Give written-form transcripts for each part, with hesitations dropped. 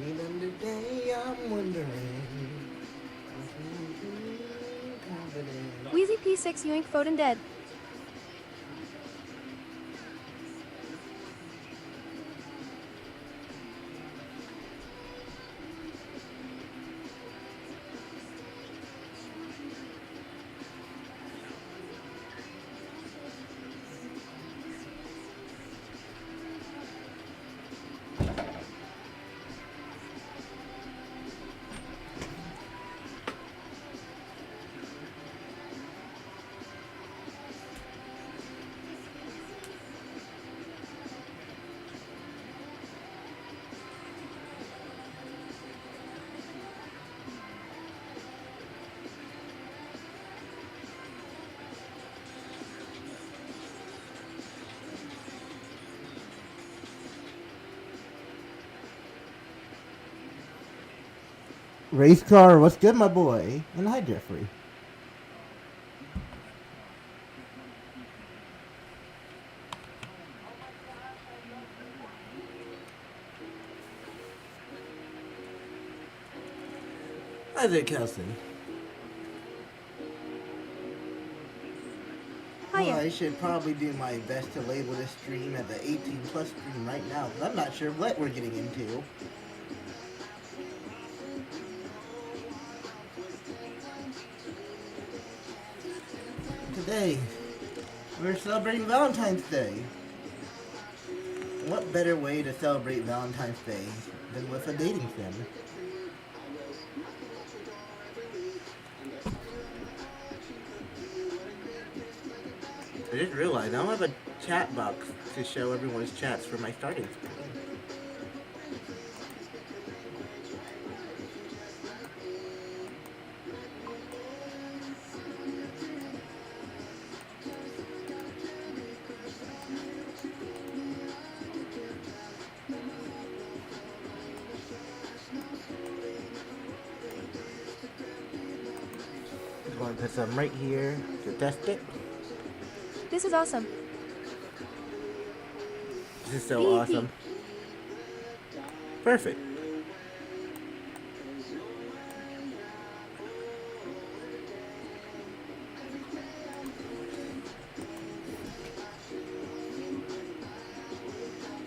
Even today I'm wondering. Wheezy P6 Yoink Foden dead. Race car, what's good, my boy? And hi, Jeffrey. Hi there, Kelson. Well, Hiya. I should probably do my best to label this stream as an 18 plus stream right now, but I'm not sure what we're getting into. Today, we're celebrating Valentine's Day. What better way to celebrate Valentine's Day than with a dating sim? I just realized I don't have a chat box to show everyone's chats for my starting screen. I'm going to put some right here to test it. This is awesome. This is so BEP. awesome. Perfect.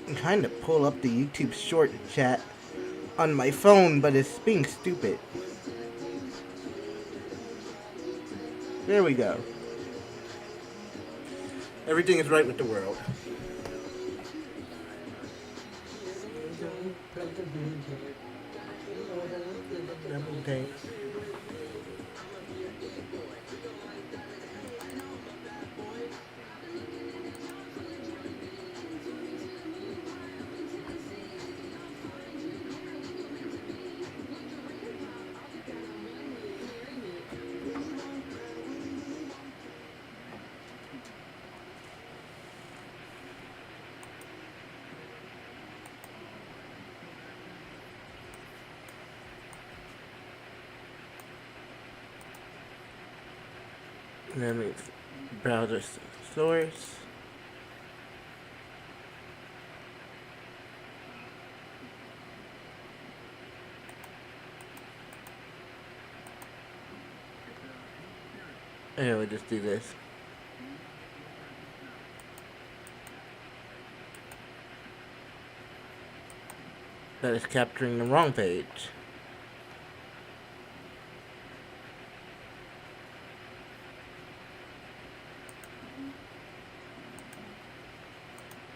I'm trying to pull up the YouTube short chat on my phone, but it's being stupid. There we go. Everything is right with the world. Double take. Let me browser source. Here, we'll just do this. That is capturing the wrong page.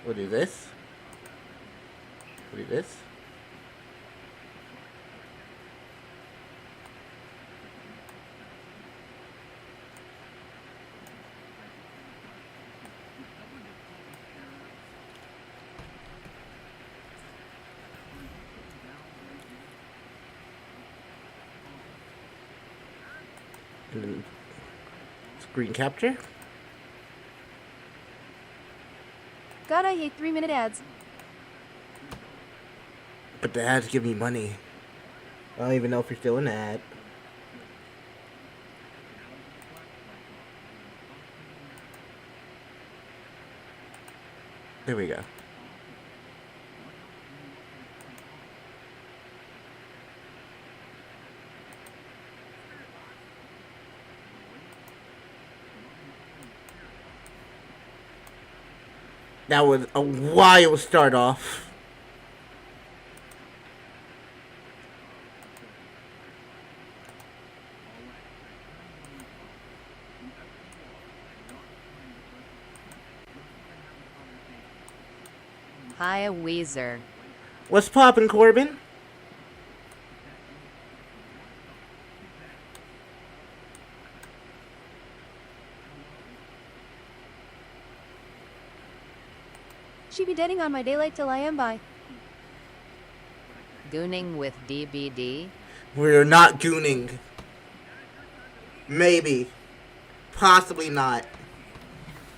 We'll do this. We'll do this. And then screen capture. God, I hate 3-minute ads. But the ads give me money. I don't even know if you're still in the ad. There we go. That was a wild start off. Hi, Weezer. What's poppin', Corbin? She be dating on my daylight till I am by. Gooning with DBD. We're not gooning. Maybe. Possibly not.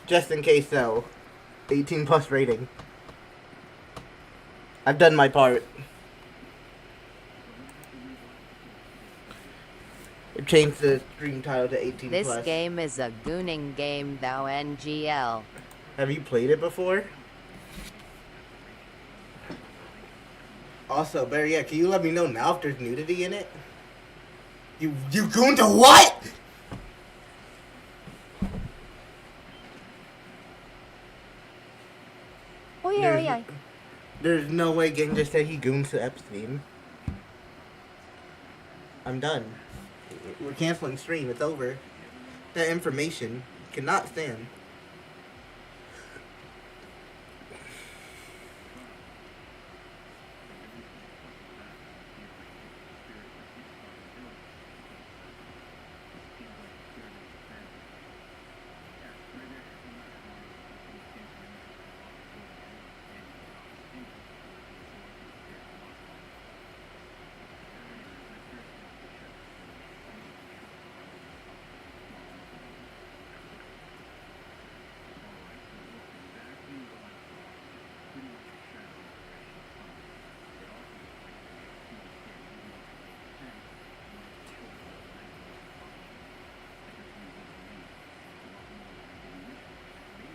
Just in case though. 18 plus rating. I've done my part. I've changed the stream title to 18 This plus. game is a gooning game, thou NGL. Have you played it before? Also, better yet, can you let me know now if there's nudity in it? You gooned to what? Oh yeah, oh yeah. There's no way Gang just said he goons to Epstein. I'm done. We're canceling stream. It's over. That information cannot stand.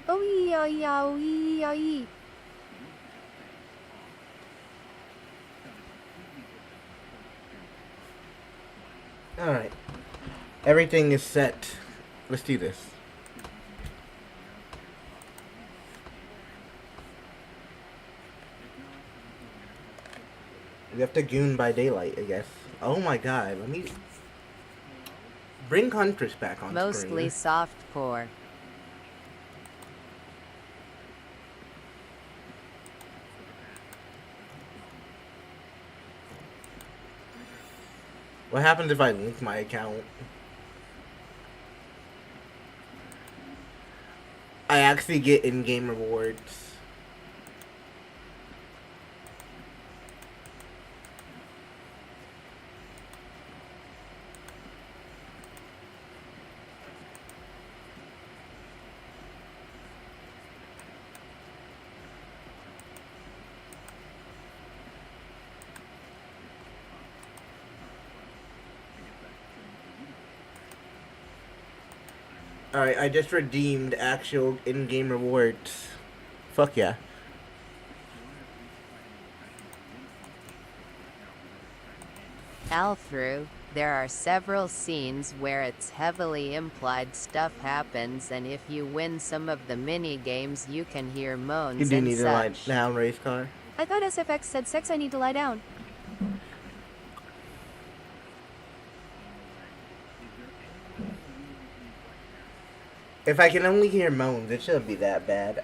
Oh yeah, yeah, oh yeah, yeah. Alright. Everything is set. Let's do this. We have to goon by daylight, I guess. Oh my god, let me... Bring Huntress back on Mostly screen. softcore. What happens if I link my account? I actually get in-game rewards. Alright, I just redeemed actual in-game rewards. Fuck yeah. Althrough, there are several scenes where it's heavily implied stuff happens, and if you win some of the mini games, you can hear moans You do and need to such. lie down, race car. I thought SFX said sex I need to lie down. If I can only hear moans, it shouldn't be that bad.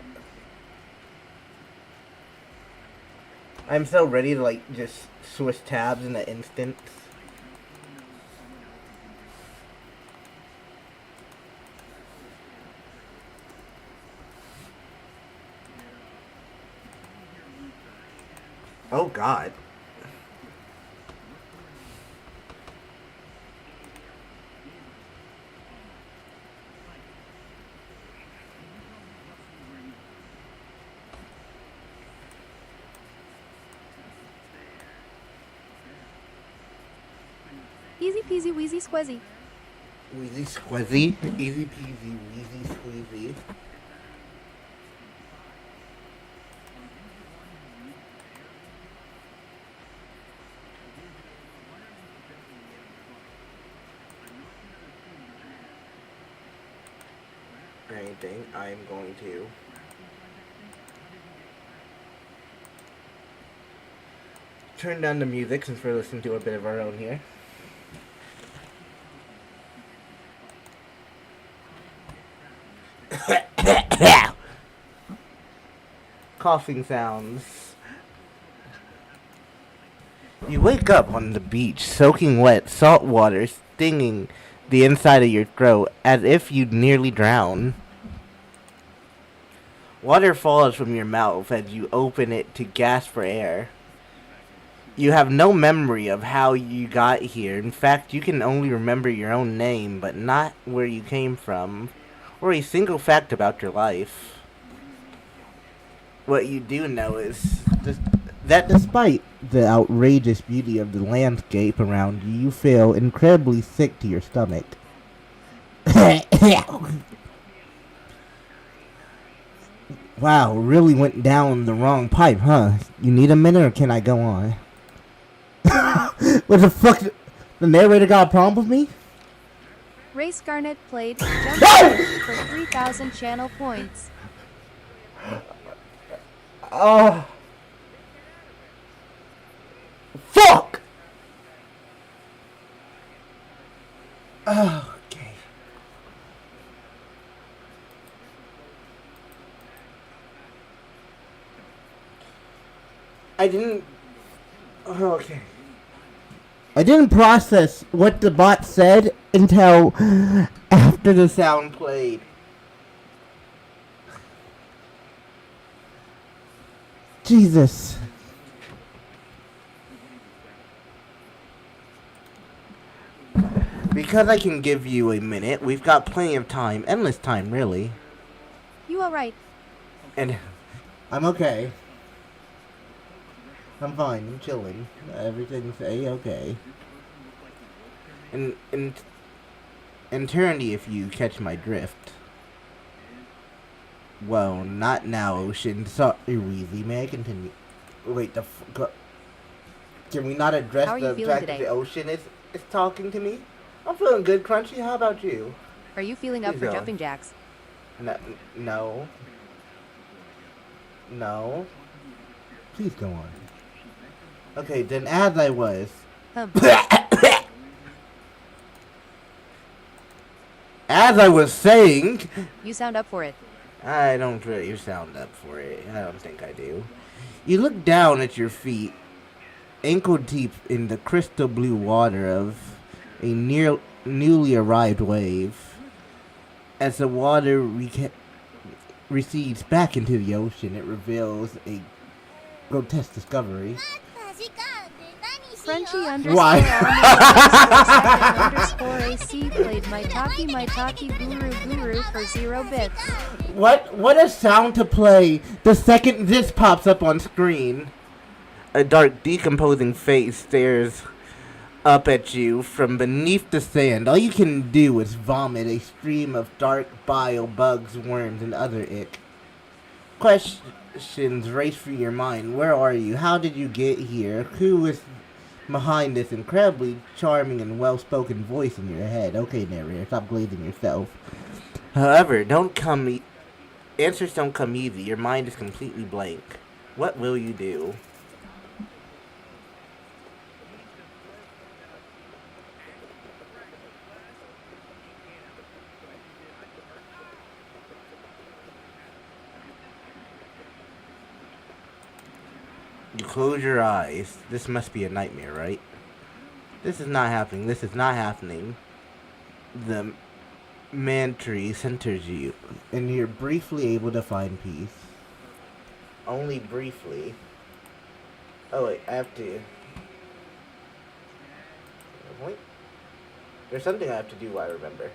I'm so ready to, like, just switch tabs in an instant. Oh, God. Easy peasy wheezy squizzy. Wheezy squizzy. Easy peasy, wheezy squeezy. I think I'm going to turn down the music since we're listening to a bit of our own here. Coughing sounds. You wake up on the beach, soaking wet, salt water stinging the inside of your throat as if you'd nearly drown. Water falls from your mouth as you open it to gasp for air. You have no memory of how you got here. In fact, you can only remember your own name, but not where you came from, or a single fact about your life. What you do know is that despite the outrageous beauty of the landscape around you, you feel incredibly sick to your stomach. Wow, really went down the wrong pipe, huh? You need a minute or can I go on? What the fuck? The narrator got a problem with me? Race Garnet played Jump for 3,000 channel points. Oh. Fuck! Oh, okay. I didn't... Oh, okay. I didn't process what the bot said until after the sound played. Jesus. Because I can give you a minute, we've got plenty of time. Endless time, really. You alright? And I'm okay. I'm fine. I'm chilling. Everything's A-okay. And eternity, if you catch my drift. Well, not now, Ocean. Sorry, Weezy. May I continue? Wait, can we not address the fact that the Ocean is talking to me? I'm feeling good, Crunchy. How about you? Are you feeling up Please for go. jumping jacks? No. No. Please go on. Okay, then as I was... As I was saying... You sound up for it. I don't really sound up for it. I don't think I do. You look down at your feet, ankle deep in the crystal blue water of a newly arrived wave. As the water recedes back into the ocean, it reveals a grotesque discovery. Frenchy Why? underscore AC played Maitaki Guru for 0 bits. What a sound to play the second this pops up on screen. A dark, decomposing face stares up at you from beneath the sand. All you can do is vomit a stream of dark bile, bugs, worms, and other ick. Questions race through your mind. Where are you? How did you get here? Who is behind this incredibly charming and well-spoken voice in your head? Okay, narrator, stop glazing yourself. However, answers don't come easy. Your mind is completely blank. What will you do? You close your eyes. This must be a nightmare, right? This is not happening. This is not happening. The mantry centers you, and you're briefly able to find peace. Only briefly. Oh wait, I have to... Wait. There's something I have to do, I remember.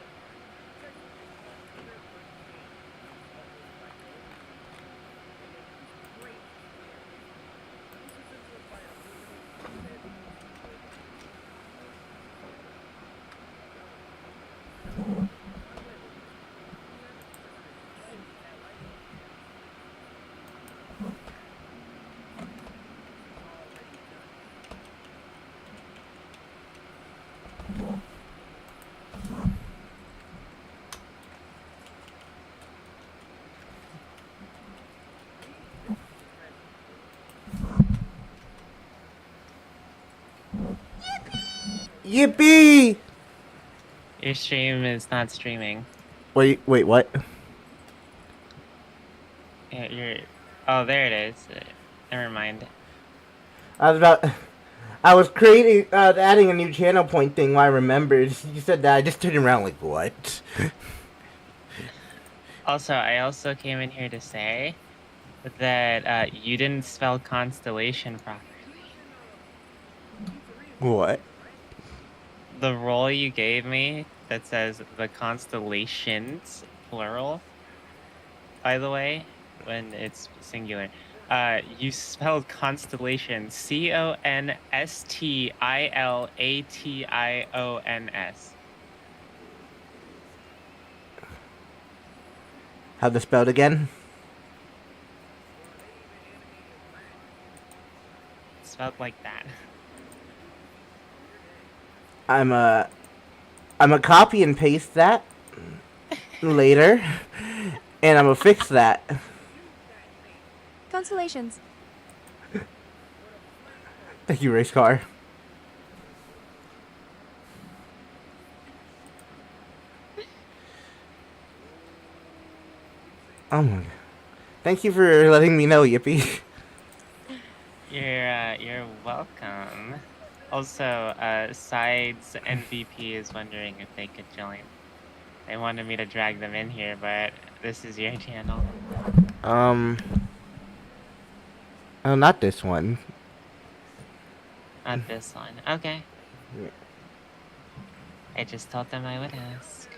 Yippee! Your stream is not streaming. Wait, what? Yeah, oh, there it is. Never mind. I was adding a new channel point thing while I remembered. You said that, I just turned around like, what? Also, I also came in here to say that you didn't spell constellation properly. What? The role you gave me that says the constellations, plural, by the way, when it's singular, you spelled constellation CONSTILATIONS. How's the spelled again? Spelled like that. I'm a copy and paste that later, and I'm gonna fix that. Constellations. Thank you, race car. Oh my god. Thank you for letting me know, Yippee. You're welcome. Also, Sides MVP is wondering if they could join. They wanted me to drag them in here, but this is your channel. Oh, not this one. Not this one. Okay. Yeah. I just told them I would ask.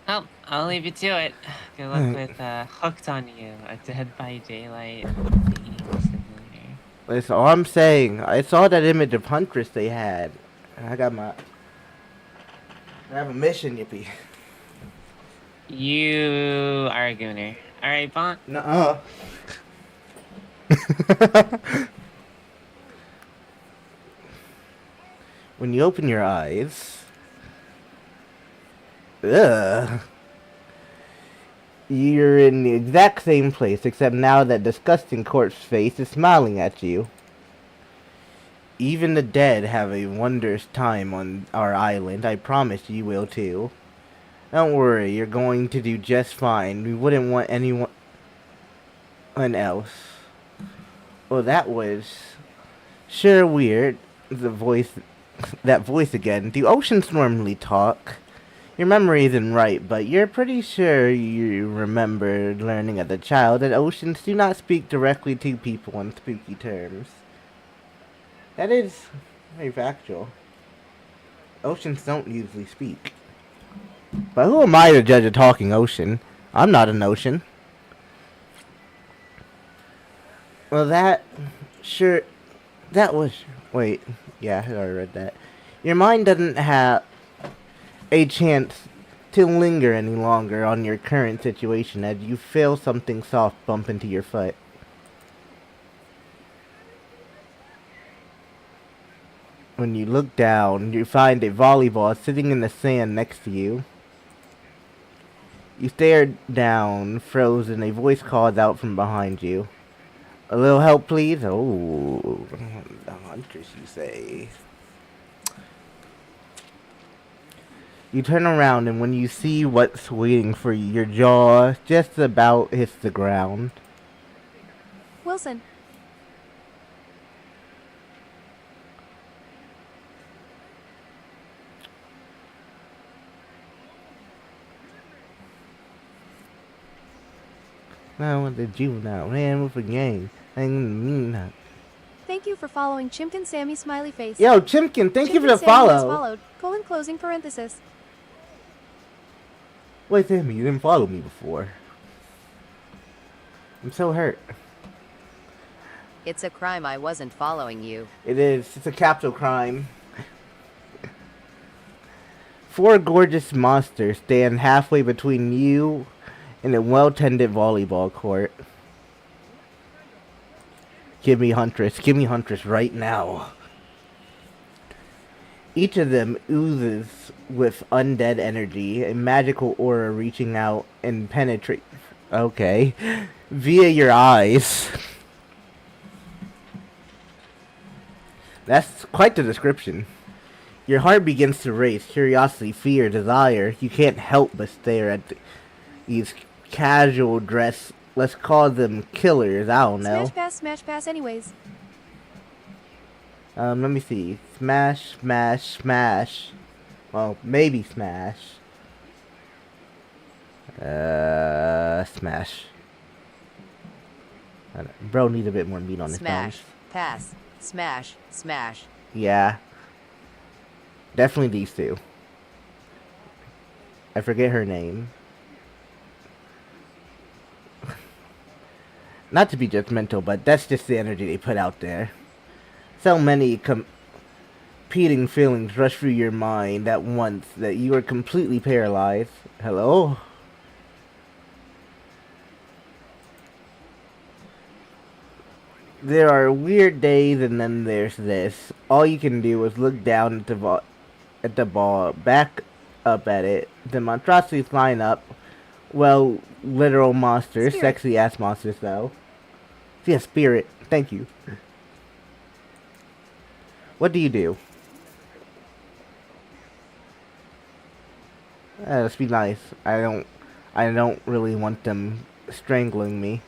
Oh, I'll leave you to it. Good luck with Hooked on You, a Dead by Daylight dating simulator. That's all I'm saying. I saw that image of Huntress they had. And I have a mission, Yippee. You are a gooner. Alright, Bon. Nuh-uh. When you open your eyes... Ugh. You're in the exact same place, except now that disgusting corpse face is smiling at you. Even the dead have a wondrous time on our island. I promise you will too. Don't worry, you're going to do just fine. We wouldn't want anyone else. Well, that was sure weird. That voice again. Do oceans normally talk? Your memory isn't right, but you're pretty sure you remembered learning as a child that oceans do not speak directly to people on spooky terms. That is very factual. Oceans don't usually speak. But who am I to judge a talking ocean? I'm not an ocean. Well, that sure That was... Wait. Yeah, I already read that. Your mind doesn't have a chance to linger any longer on your current situation as you feel something soft bump into your foot. When you look down, you find a volleyball sitting in the sand next to you. You stare down, frozen. A voice calls out from behind you. A little help, please? Oh, the hunters, you say. You turn around, and when you see what's waiting for you, your jaw just about hits the ground. Wilson. Now with the juvenile ran with a gang. And Thank you for following Chimkin Sammy Smiley Face. yo, Chimkin, thank you for Chimkin the Sammy has follow. followed, colon closing parenthesis. Wait, Sammy, you didn't follow me before. I'm so hurt. It's a crime I wasn't following you. It is. It's a capital crime. 4 gorgeous monsters stand halfway between you and a well-tended volleyball court. Give me Huntress. Give me Huntress right now. Each of them oozes with undead energy, a magical aura reaching out and penetrate. Okay. Via your eyes. That's quite the description. Your heart begins to race. Curiosity, fear, desire. You can't help but stare at these casual dress. Let's call them killers. I don't know. Smash pass anyways. Let me see. Smash, smash, smash. Well, maybe smash. Smash. Bro needs a bit more meat on his Smash, bones. pass, smash, smash. Yeah. Definitely these two. I forget her name. Not to be judgmental, but that's just the energy they put out there. So many competing feelings rush through your mind at once that you are completely paralyzed. Hello? There are weird days, and then there's this. All you can do is look down at the ball, back up at it. The monstrosities line up. Well, literal monsters, Spirit. sexy ass monsters though. Yeah, spirit. Thank you. What do you do? Let's be nice. I don't really want them strangling me.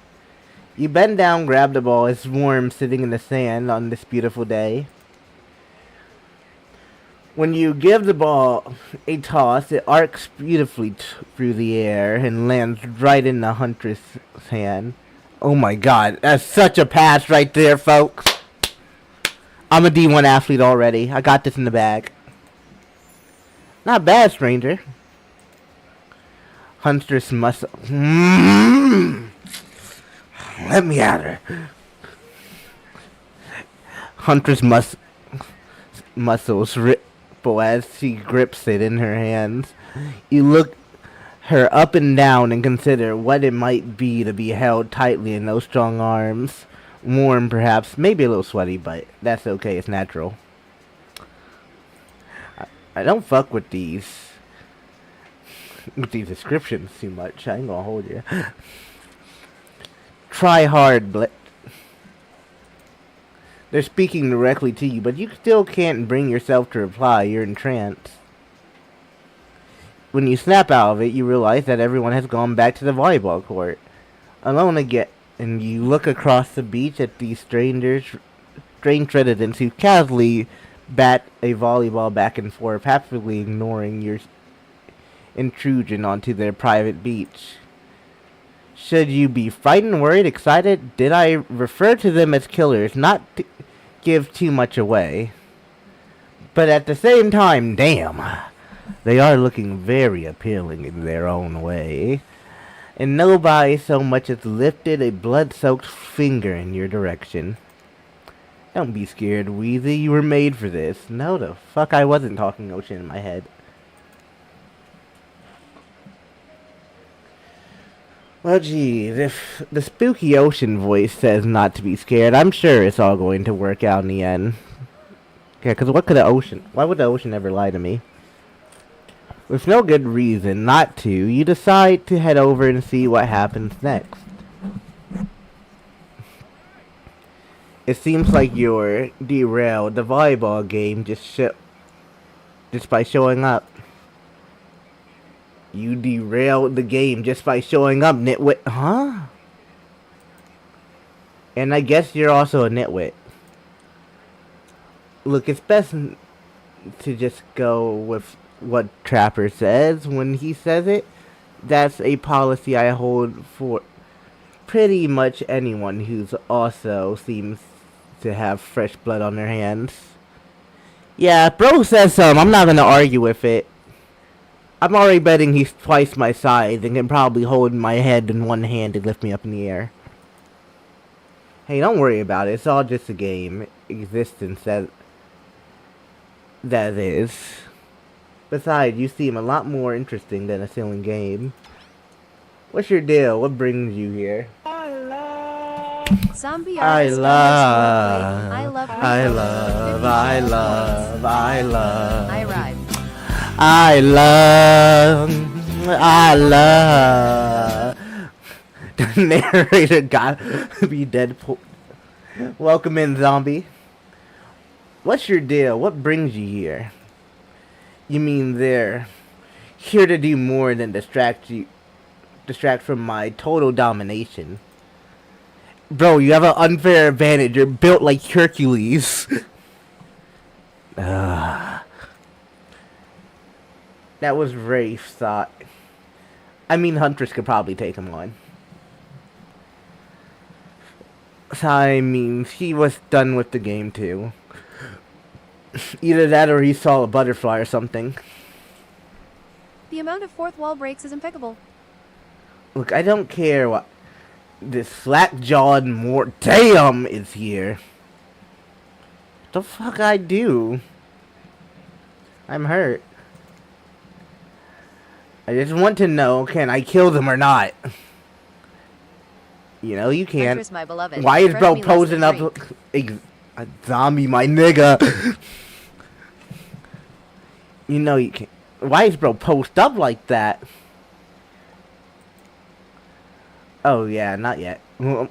You bend down, grab the ball. It's warm, sitting in the sand on this beautiful day. When you give the ball a toss, it arcs beautifully through the air and lands right in the huntress' hand. Oh my god, that's such a pass right there, folks. I'm a D1 athlete already. I got this in the bag. Not bad, stranger. Huntress must... Let me at her. Huntress muscles ripple as she grips it in her hands. You look her up and down and consider what it might be to be held tightly in those strong arms. Warm, perhaps, maybe a little sweaty, but that's okay. It's natural. I don't fuck with these descriptions too much. I ain't gonna hold you. Try hard, They're speaking directly to you, but you still can't bring yourself to reply. You're entranced. When you snap out of it, you realize that everyone has gone back to the volleyball court. Alone again, and you look across the beach at these strange residents who casually bat a volleyball back and forth, happily ignoring your intrusion onto their private beach. Should you be frightened, worried, excited? Did I refer to them as killers? Not to give too much away. But at the same time, damn, they are looking very appealing in their own way. And nobody so much as lifted a blood-soaked finger in your direction. Don't be scared, Wheezy. You were made for this. No, the fuck I wasn't talking ocean in my head. Well, geez, if the spooky ocean voice says not to be scared, I'm sure it's all going to work out in the end. Yeah, because why would the ocean ever lie to me? With no good reason not to, you decide to head over and see what happens next. It seems like you're derailed the volleyball game just by showing up. You derailed the game just by showing up, nitwit. Huh? And I guess you're also a nitwit. Look, it's best to just go with what Trapper says when he says it. That's a policy I hold for pretty much anyone who's also seems to have fresh blood on their hands. Yeah, bro says something. I'm not gonna argue with it. I'm already betting he's twice my size and can probably hold my head in one hand and lift me up in the air. Hey, don't worry about it. It's all just a game. Existence that is. Besides, you seem a lot more interesting than a silly game. What's your deal? What brings you here? Zombie I artist love, I love, I love, I love, I love. I rhyme. I love. The narrator got to be Deadpool. Welcome in, zombie. What's your deal? What brings you here? You mean they're here to do more than distract from my total domination? Bro, you have an unfair advantage. You're built like Hercules. That was Rafe's thought. I mean, Huntress could probably take him on. I mean, he was done with the game too. Either that or he saw a butterfly or something. The amount of fourth wall breaks is impeccable. Look, I don't care what this slack-jawed damn is here. The fuck I do? I'm hurt. I just want to know, can I kill them or not? You know you can't. Huntress, my beloved. Why is bro Fresh me less posing than up drink. a zombie, my nigga? You know you can't. Why is bro post up like that? Oh yeah, not yet. Well,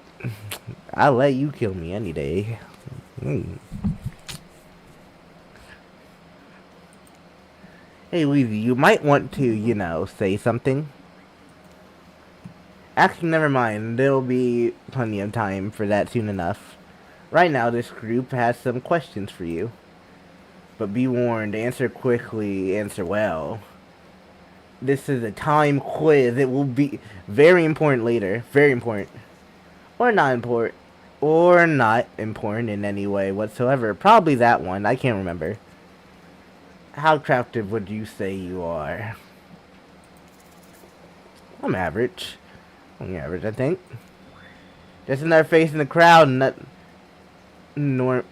I'll let you kill me any day. Hey Weezy, you might want to, you know, say something. Actually, never mind. There'll be plenty of time for that soon enough. Right now, this group has some questions for you. But be warned, answer quickly, answer well. This is a time quiz. It will be very important later. Very important. Or not important. Or not important in any way whatsoever. Probably that one. I can't remember. How attractive would you say you are? I'm average. I'm average, I think. Just another face in the crowd, not normal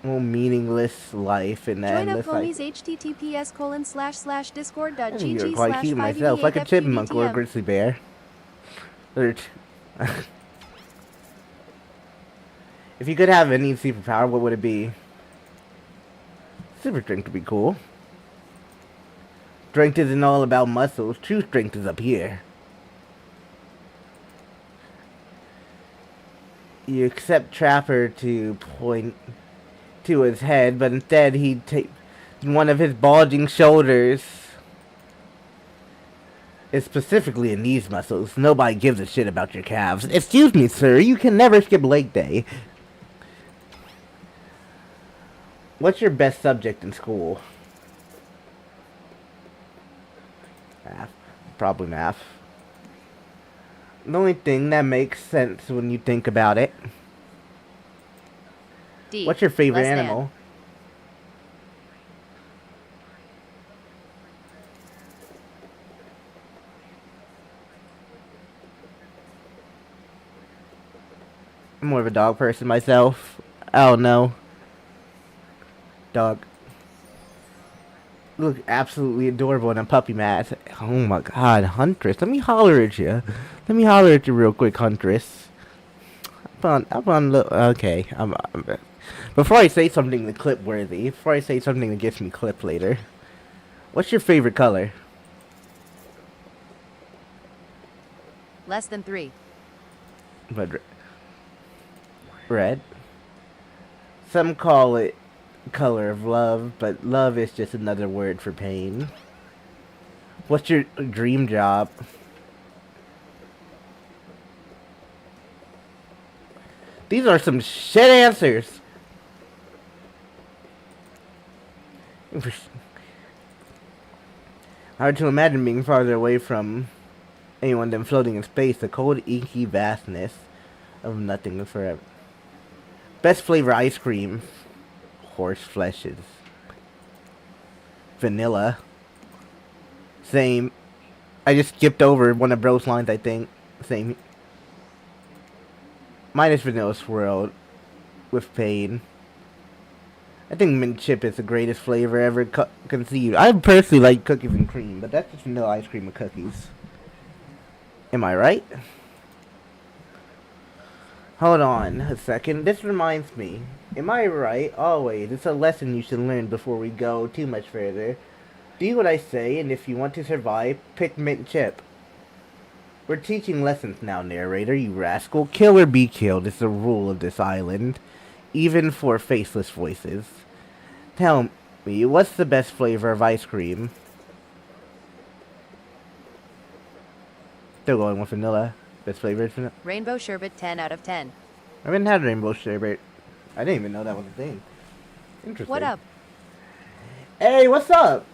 meaningless life in that Join up endless life. homies https://discord.gg You're quite cute myself, like a chipmunk or a grizzly bear. If you could have any superpower, what would it be? Super strength would be cool. Strength isn't all about muscles. True strength is up here. You accept Trapper to point to his head, but instead he takes one of his bulging shoulders. It's specifically in these muscles. Nobody gives a shit about your calves. Excuse me, sir. You can never skip leg day. What's your best subject in school? Math. Probably math. The only thing that makes sense when you think about it. D. What's your favorite Less than. animal? I'm more of a dog person myself. Oh no. Dog. Look absolutely adorable in a puppy mat. Oh my god, Huntress. Let me holler at you. Let me holler at you real quick, Huntress. Okay. Before I say something the clip worthy, before I say something that gets me clipped later, what's your favorite color? Less than 3. Red. Some call it color of love, but love is just another word for pain. What's your dream job? These are some shit answers. Hard to imagine being farther away from anyone than floating in space. The cold, inky vastness of nothing forever. Best flavor ice cream. Horse fleshes. Vanilla. Same. I just skipped over one of Bro's lines, I think. Same. Minus vanilla swirled with pain. I think mint chip is the greatest flavor ever conceived. I personally like cookies and cream, but that's just vanilla ice cream with cookies. Am I right? Hold on a second. This reminds me. Am I right? Always. It's a lesson you should learn before we go too much further. Do what I say, and if you want to survive, pick mint chip. We're teaching lessons now, narrator, you rascal. Kill or be killed is the rule of this island, even for faceless voices. Tell me, what's the best flavor of ice cream? Still going with vanilla. Best flavor is vanilla. Rainbow sherbet 10 out of 10. I haven't had rainbow sherbet. I didn't even know that was a thing. Interesting. What up? Hey, what's up?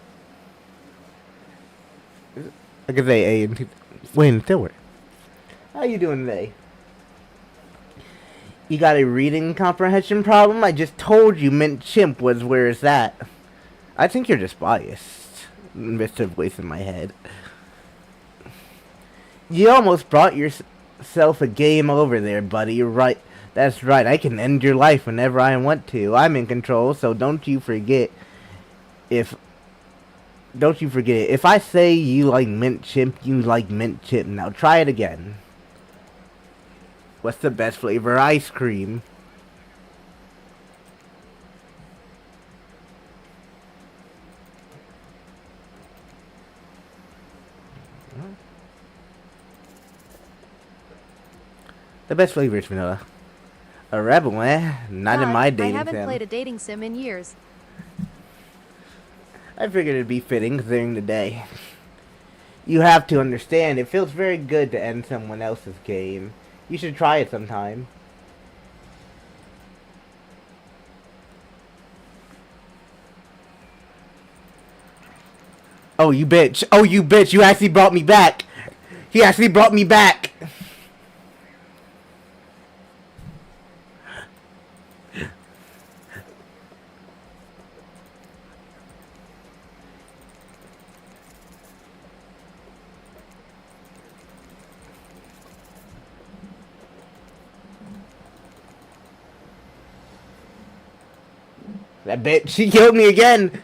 I could say A and Wayne Stewart. How you doing today? You got a reading comprehension problem? I just told you mint chimp was where it's at. I think you're just biased. Mr. Voice in my head. You almost brought yourself a game over there, buddy. You're right. That's right. I can end your life whenever I want to. I'm in control, so don't you forget. If I say you like mint chip, you like mint chip. Now try it again. What's the best flavor ice cream? The best flavor is vanilla. A rebel, eh? Not in my dating sim. I haven't played a dating sim in years. I figured it'd be fitting considering the day. You have to understand, it feels very good to end someone else's game. You should try it sometime. Oh, you bitch. Oh, you bitch. You actually brought me back. He actually brought me back. That bitch, she killed me again.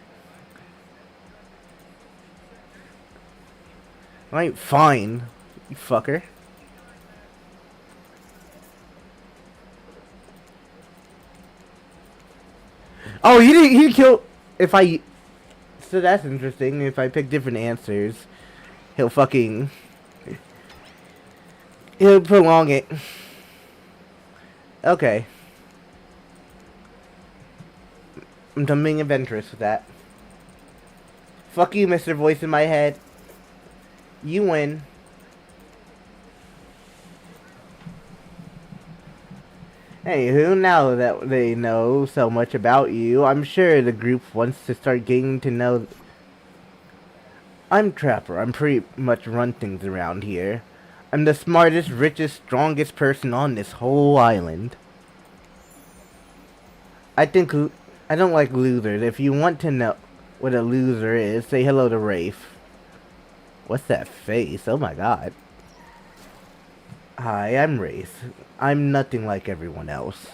Alright, fine. You fucker. Oh, he killed. If I. So that's interesting. If I pick different answers, he'll fucking. He'll prolong it. Okay. I'm being adventurous with that. Fuck you, Mr. Voice in my head. You win. Anywho, now that they know so much about you, I'm sure the group wants to start getting to know... I'm Trapper. I'm pretty much run things around here. I'm the smartest, richest, strongest person on this whole island. I don't like losers. If you want to know what a loser is, say hello to Rafe. What's that face? Oh my god. Hi, I'm Rafe. I'm nothing like everyone else.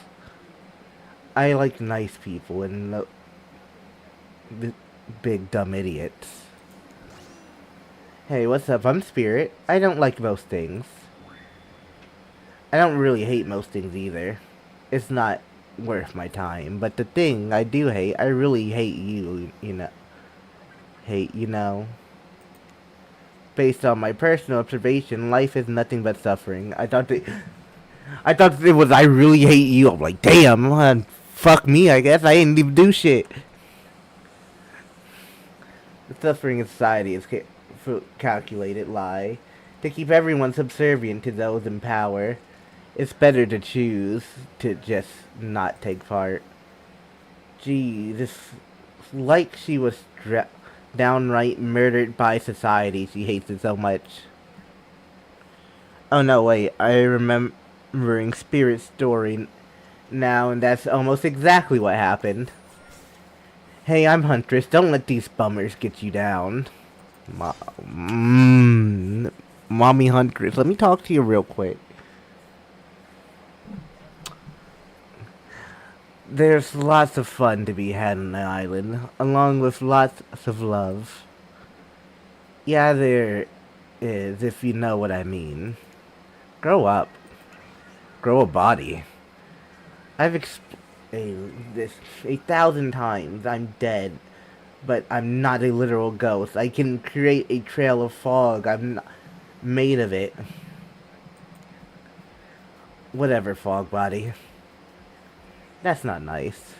I like nice people and the big dumb idiots. Hey, what's up? I'm Spirit. I don't like most things. I don't really hate most things either. It's not worth my time. But the thing I do hate, I really hate you, you know. Based on my personal observation, life is nothing but suffering. I thought it was I really hate you. I'm like, damn, fuck me, I guess. I didn't even do shit. The suffering of society is calculated lie. To keep everyone subservient to those in power, it's better to choose to just not take part. Gee, this like she was downright murdered by society. She hates it so much. Oh no, wait, I remembering Spirit's story now, and that's almost exactly what happened. Hey, I'm Huntress. Don't let these bummers get you down. Mommy Huntress, let me talk to you real quick. There's lots of fun to be had on the island, along with lots of love. Yeah, there is, if you know what I mean. Grow up. Grow a body. I've explained this 1,000 times. I'm dead. But I'm not a literal ghost. I can create a trail of fog. I'm not made of it. Whatever, fog body. That's not nice.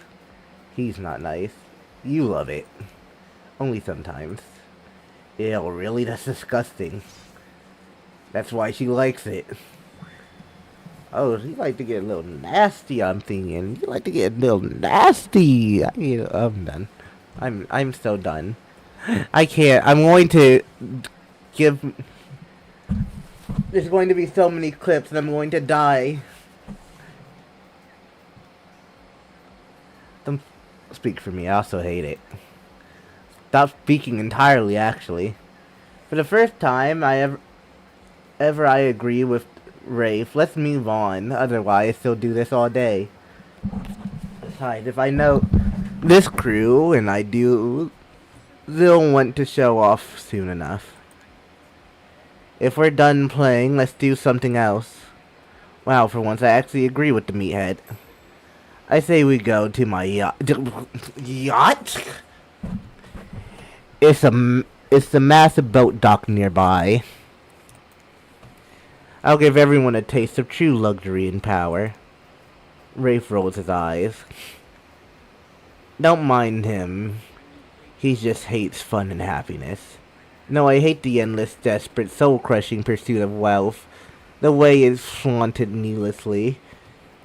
He's not nice. You love it. Only sometimes. Ew, really? That's disgusting. That's why she likes it. Oh, you like to get a little nasty, I'm thinking. You like to get a little nasty. I'm done. I'm so done. I can't. I'm going to give... There's going to be so many clips and I'm going to die. Don't speak for me. I also hate it. Stop speaking entirely, actually. For the first time I ever I agree with Rafe. Let's move on. Otherwise, he'll do this all day. Besides, if I know this crew, and I do, they'll want to show off soon enough. If we're done playing, let's do something else. Wow, for once I actually agree with the meathead. I say we go to my yacht. Yacht? It's the massive boat dock nearby. I'll give everyone a taste of true luxury and power. Rafe rolls his eyes. Don't mind him. He just hates fun and happiness. No, I hate the endless, desperate, soul-crushing pursuit of wealth. The way it's flaunted needlessly.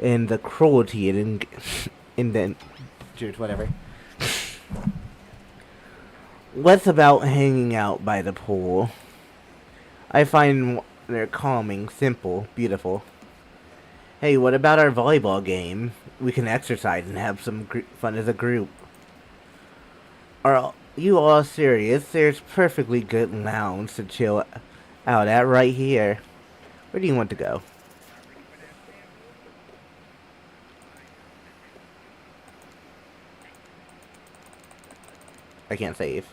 And the cruelty it endangers, whatever. What's about hanging out by the pool? I find they're calming, simple, beautiful. Hey, what about our volleyball game? We can exercise and have some fun as a group. Are you all serious? There's perfectly good lounge to chill out at right here. Where do you want to go? I can't save.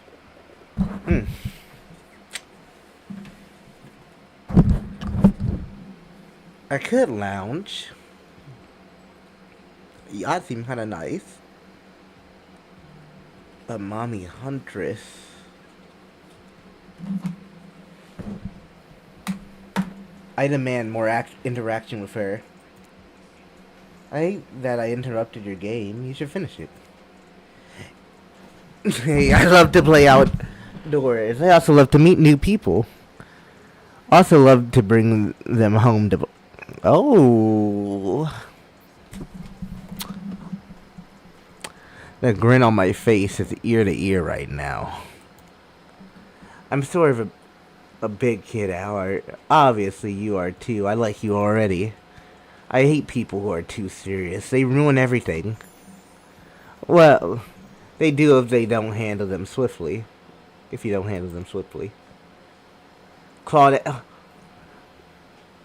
I could lounge. Yacht seemed kinda nice. But Mommy Huntress... I demand more interaction with her. I hate that I interrupted your game. You should finish it. Hey, I love to play outdoors. I also love to meet new people. Also love to bring them home to... Oh. The grin on my face is ear to ear right now. I'm sort of a big kid at heart. Obviously, you are too. I like you already. I hate people who are too serious. They ruin everything. Well, they do if they don't handle them swiftly. If you don't handle them swiftly. Claude...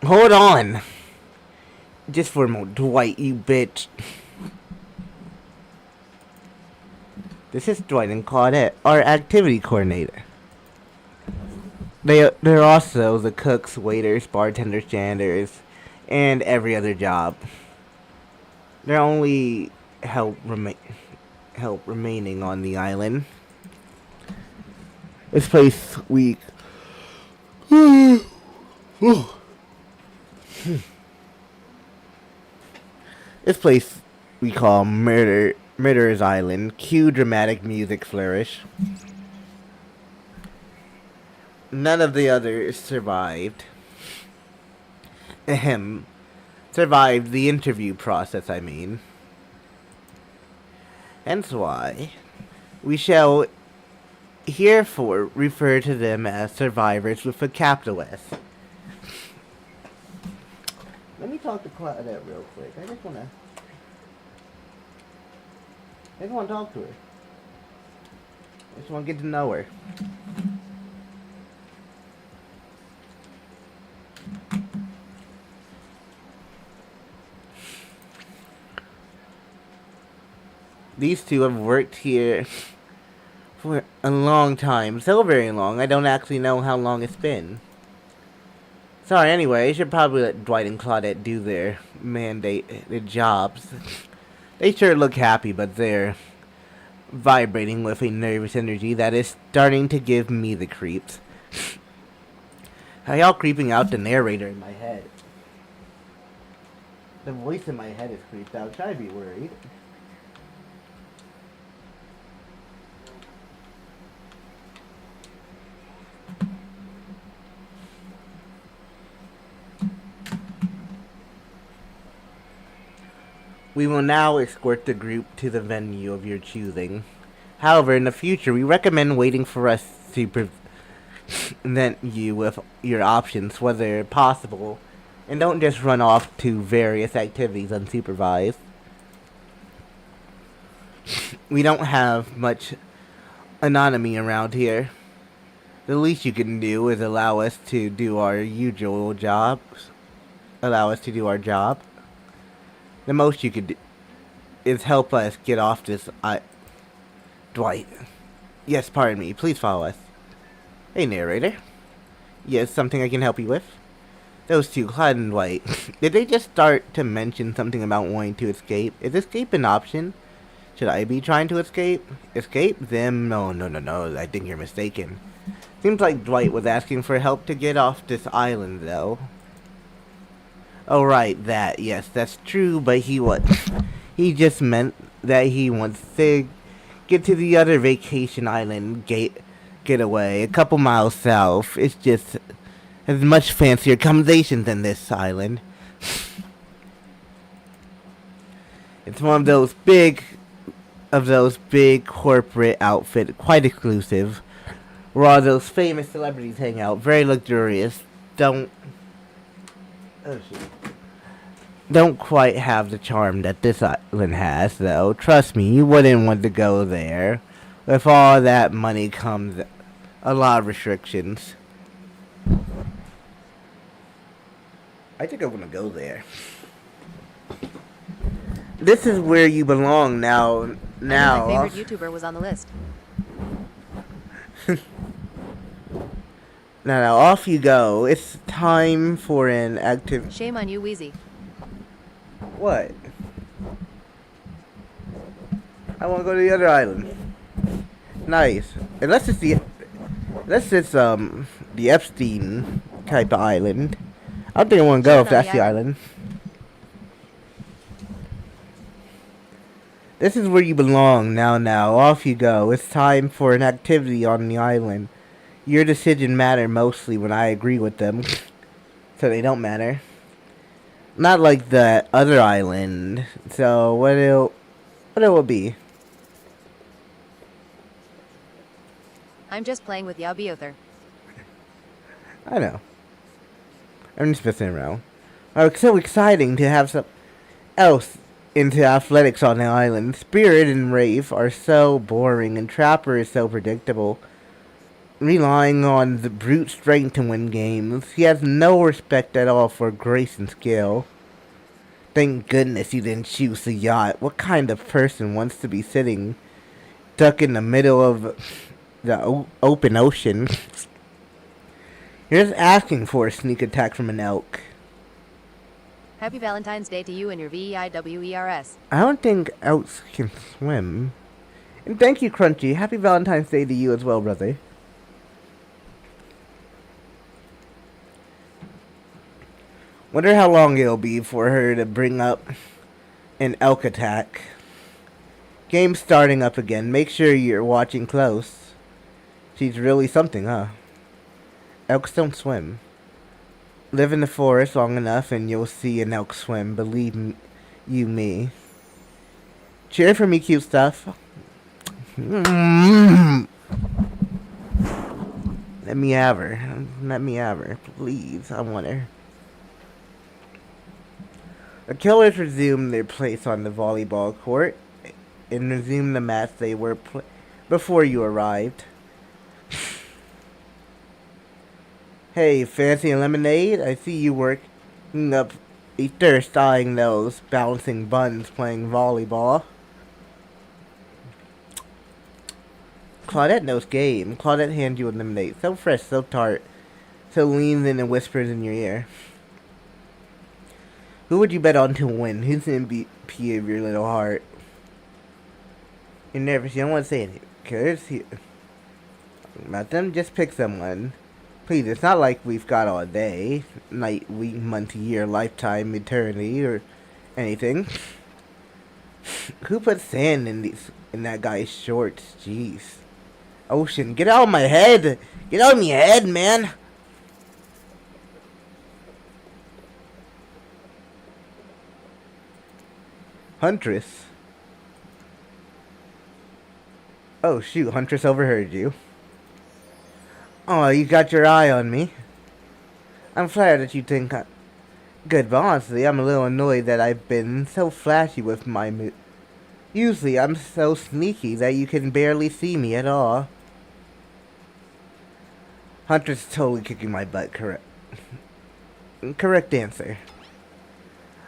Hold on! Just for a moment, Dwight, you bitch. This is Dwight and Claudette, our activity coordinator. They're also the cooks, waiters, bartenders, janitors, and every other job. They're only help remaining on the island. This place we this place we call Murderer's Island. Cue dramatic music flourish. None of the others survived. Survived the interview process, I mean. Hence why we shall herefore refer to them as survivors with a capital S. Let me talk to Claudette real quick. I just wanna talk to her. I just wanna get to know her. These two have worked here for a long time. So very long, I don't actually know how long it's been. Sorry, anyway, I should probably let Dwight and Claudette do their jobs. They sure look happy, but they're vibrating with a nervous energy that is starting to give me the creeps. How y'all creeping out the narrator in my head? The voice in my head is creeped out. Should I be worried? We will now escort the group to the venue of your choosing. However, in the future, we recommend waiting for us to present you with your options, whether possible, and don't just run off to various activities unsupervised. We don't have much autonomy around here. The least you can do is allow us to do our usual jobs. Allow us to do our job. The most you could do is help us get off this Dwight. Yes, pardon me. Please follow us. Hey, narrator. Yes, something I can help you with? Those two, Clyde and Dwight. Did they just start to mention something about wanting to escape? Is escape an option? Should I be trying to escape? Escape them? No. I think you're mistaken. Seems like Dwight was asking for help to get off this island, though. Oh, right, that. Yes, that's true, but he just meant that he wants to get to the other vacation island getaway, a couple miles south. It's just has much fancier accommodations than this island. It's one of those big corporate outfit, quite exclusive, where all those famous celebrities hang out. Very luxurious. Don't quite have the charm that this island has, though. Trust me, you wouldn't want to go there. With all that money comes a lot of restrictions. I think I want to go there. This is where you belong now. My favorite YouTuber was on the list. Now, off you go. It's time for an active... Shame on you, Wheezy. What? I want to go to the other island. Nice. Unless it's the Epstein type of island. I don't think I want to go if that's the island. This is where you belong. Now, off you go. It's time for an activity on the island. Your decision matter mostly when I agree with them, so they don't matter. Not like the other island. So what it will be? I'm just playing with Yabiother. I know. I'm just messing around. Oh, it's so exciting to have some else into athletics on the island. Spirit and Rafe are so boring, and Trapper is so predictable. Relying on the brute strength to win games. He has no respect at all for grace and skill. Thank goodness you didn't choose the yacht. What kind of person wants to be sitting stuck in the middle of the open ocean. You're just asking for a sneak attack from an elk. Happy Valentine's Day to you and your VEIWERS. I don't think elks can swim. And thank you, Crunchy. Happy Valentine's Day to you as well, brother. Wonder how long it'll be for her to bring up an elk attack. Game starting up again. Make sure you're watching close. She's really something, huh? Elks don't swim. Live in the forest long enough and you'll see an elk swim. Believe you me. Cheer for me, cute stuff. Let me have her. Let me have her. Please, I want her. The killers resumed their place on the volleyball court and resumed the match they were before you arrived. Hey, fancy lemonade? I see you working up a thirst eyeing those bouncing buns playing volleyball. Claudette knows game. Claudette hands you a lemonade. So fresh, so tart. So leans in and whispers in your ear. Who would you bet on to win? Who's the MVP of your little heart? You're nervous. You don't want to say anything. Killers here. About them, just pick someone. Please, it's not like we've got all day, night, week, month, year, lifetime, eternity, or anything. Who put sand in that guy's shorts? Jeez. Ocean, get out of my head! Get out of my head, man! Huntress. Oh shoot, Huntress overheard you. Oh, you got your eye on me. I'm flattered that you think good, but honestly, I'm a little annoyed that I've been so flashy with my Usually, I'm so sneaky that you can barely see me at all. Huntress is totally kicking my butt, correct? Correct answer.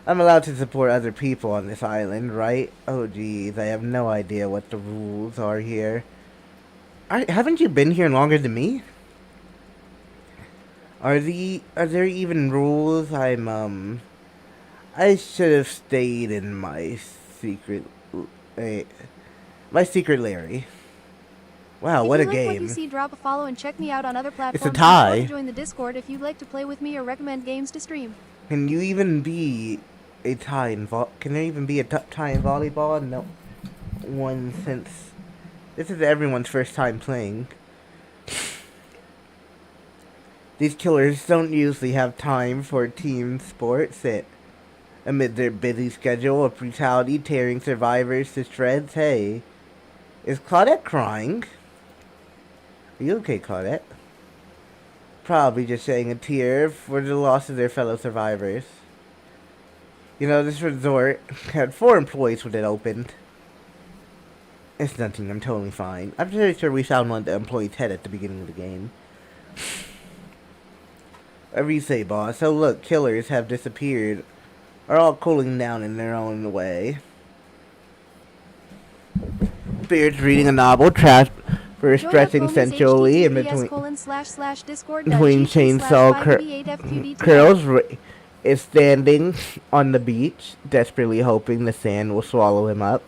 I'm allowed to support other people on this island, right? Oh geez, I have no idea what the rules are here. Haven't you been here longer than me? Are there even rules? I should have stayed in my secret Larry. Wow, what a game. If you like what you see, drop a follow and check me out on other platforms. It's a tie. Or join the Discord if you'd like to play with me or recommend games to stream. Can you even be a tie in Can there even be a tie in volleyball? No one, since this is everyone's first time playing. These killers don't usually have time for team sports amid their busy schedule of brutality tearing survivors to shreds. Hey, is Claudette crying? Are you okay, Claudette? Probably just shedding a tear for the loss of their fellow survivors. You know, this resort had 4 employees when it opened. It's nothing, I'm totally fine. I'm pretty sure we found one of the employees' head at the beginning of the game. Whatever you say, boss. So look, killers have disappeared. Are all cooling down in their own way. Spirits reading a novel, trash for stretching sensually in between chainsaw curls is standing on the beach, desperately hoping the sand will swallow him up.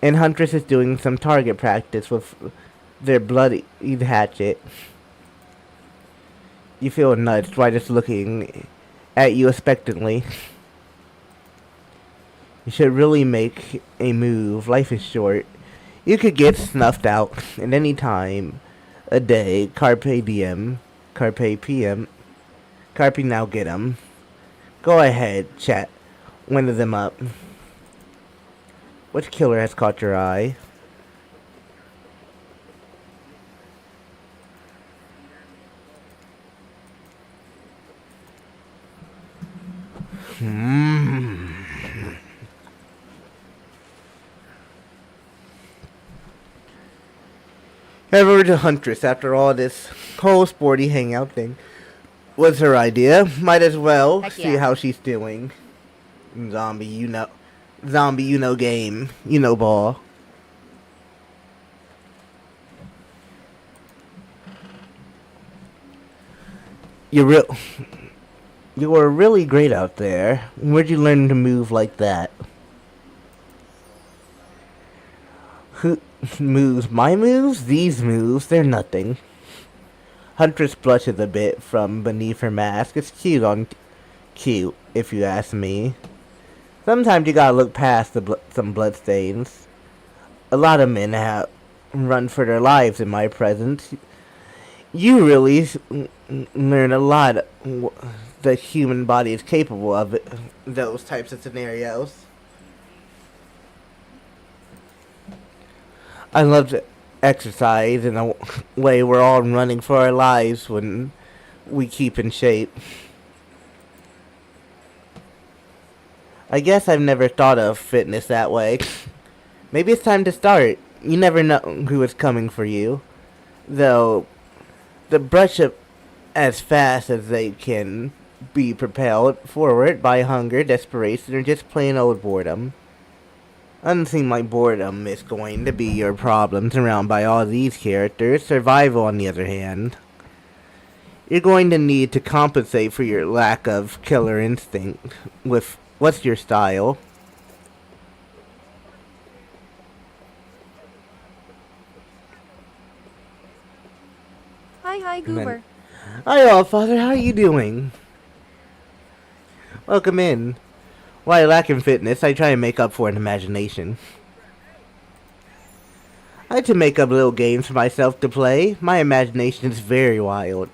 And Huntress is doing some target practice with their bloody hatchet. You feel nudged by just looking at you expectantly. You should really make a move. Life is short. You could get snuffed out at any time a day. Carpe diem. Carpe PM. Carpe now get 'em. Go ahead, chat one of them up. Which killer has caught your eye? Head over to Huntress. After all, this whole sporty hangout thing was her idea. Might as well see how she's doing. Zombie, you know game. You know ball. You real. You were really great out there. Where'd you learn to move like that? Who moves? My moves? These moves? They're nothing. Huntress blushes a bit from beneath her mask. It's cute, if you ask me. Sometimes you gotta look past some bloodstains. A lot of men have run for their lives in my presence. You really learn a lot the human body is capable of those types of scenarios. I love to exercise in a way we're all running for our lives when we keep in shape. I guess I've never thought of fitness that way. Maybe it's time to start. You never know who is coming for you. Though, the brush up as fast as they can be propelled forward by hunger, desperation, or just plain old boredom. Doesn't seem like boredom is going to be your problem surrounded by all these characters. Survival, on the other hand. You're going to need to compensate for your lack of killer instinct with what's your style? Hi, Goober. Hi, all father. How are you doing? Welcome in. While I lack in fitness, I try and make up for it in imagination. I like to make up little games for myself to play. My imagination is very wild.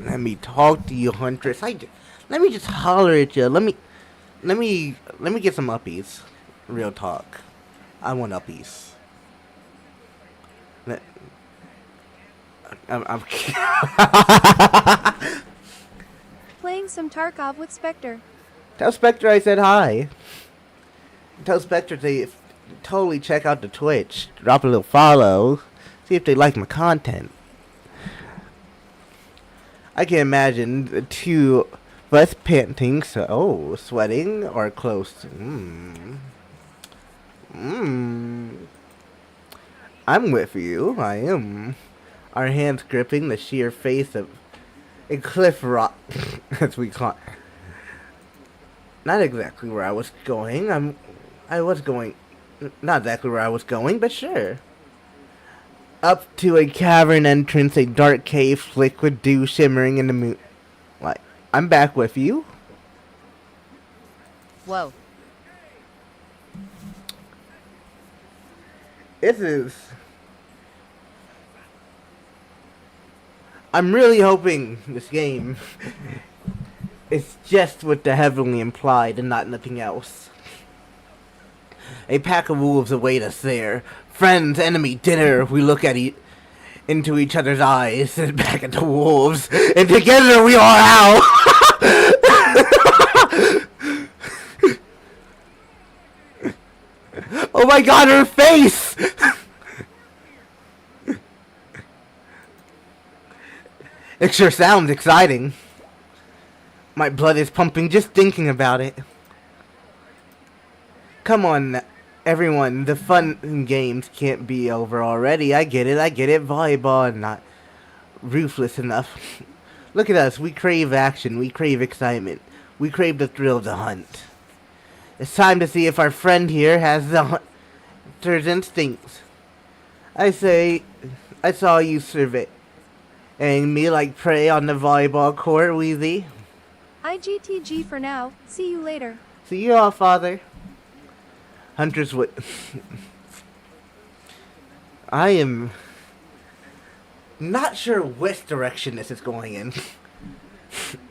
Let me talk to you, Huntress. Let me just holler at you. Let me get some uppies. Real talk. I want uppies. I'm Playing some Tarkov with Spectre. Tell Spectre I said hi. Tell Spectre to totally check out the Twitch. Drop a little follow. See if they like my content. I can imagine the two of us panting, sweating, or close to... I'm with you. I am. Our hands gripping the sheer face of a cliff rock, as we call it. Not exactly where I was going. I was going, not exactly where I was going, but sure. Up to a cavern entrance, a dark cave, liquid dew shimmering in the moon. Like, I'm back with you. Whoa. I'm really hoping this game is just what the heavily implied and not nothing else. A pack of wolves await us there. Friends, enemy, dinner. We look at into each other's eyes and back at the wolves, and together we are out. Oh my god, her face! It sure sounds exciting. My blood is pumping just thinking about it. Come on, everyone. The fun in games can't be over already. I get it. Volleyball and not ruthless enough. Look at us. We crave action. We crave excitement. We crave the thrill of the hunt. It's time to see if our friend here has the hunter's instincts. I saw you surveying me like prey on the volleyball court, Weezy. IGTG for now. See you later. See you all, father. Huntress would... I am not sure which direction this is going in.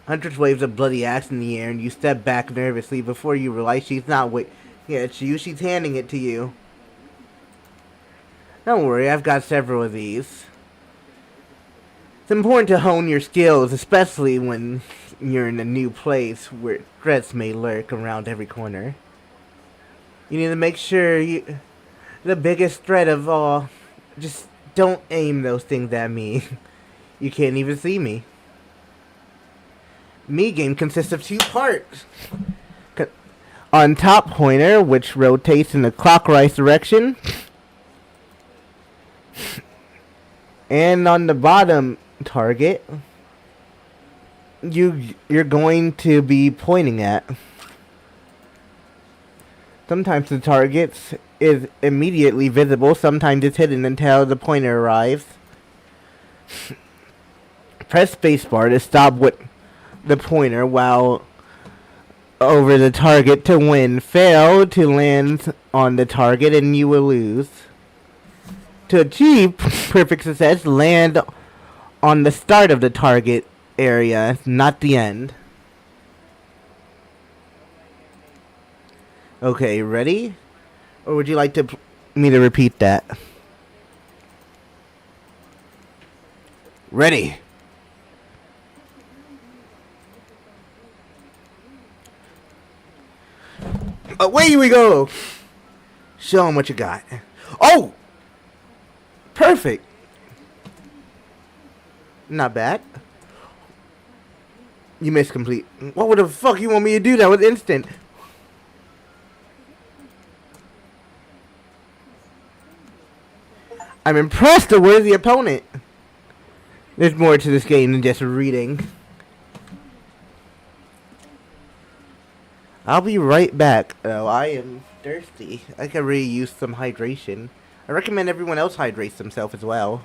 Huntress waves a bloody axe in the air and you step back nervously before you realize she's not it's you, she's handing it to you. Don't worry, I've got several of these. It's important to hone your skills, especially when you're in a new place where threats may lurk around every corner. You need to make sure the biggest threat of all, just don't aim those things at me. You can't even see me. Me game consists of 2 parts. On top pointer, which rotates in the clockwise direction. And on the bottom target, you're going to be pointing at. Sometimes the target is immediately visible, sometimes it's hidden until the pointer arrives. Press spacebar to stop with the pointer while over the target to win. Fail to land on the target and you will lose. To achieve perfect success, land on the start of the target area, not the end. Okay, ready? Or would you like me to repeat that? Ready. Away we go. Show them what you got. Oh! Perfect. Not bad. You missed complete. What the fuck you want me to do? That was instant. I'm impressed. A worthy opponent. There's more to this game than just reading. I'll be right back. Oh, I am thirsty. I could really use some hydration. I recommend everyone else hydrates themselves as well.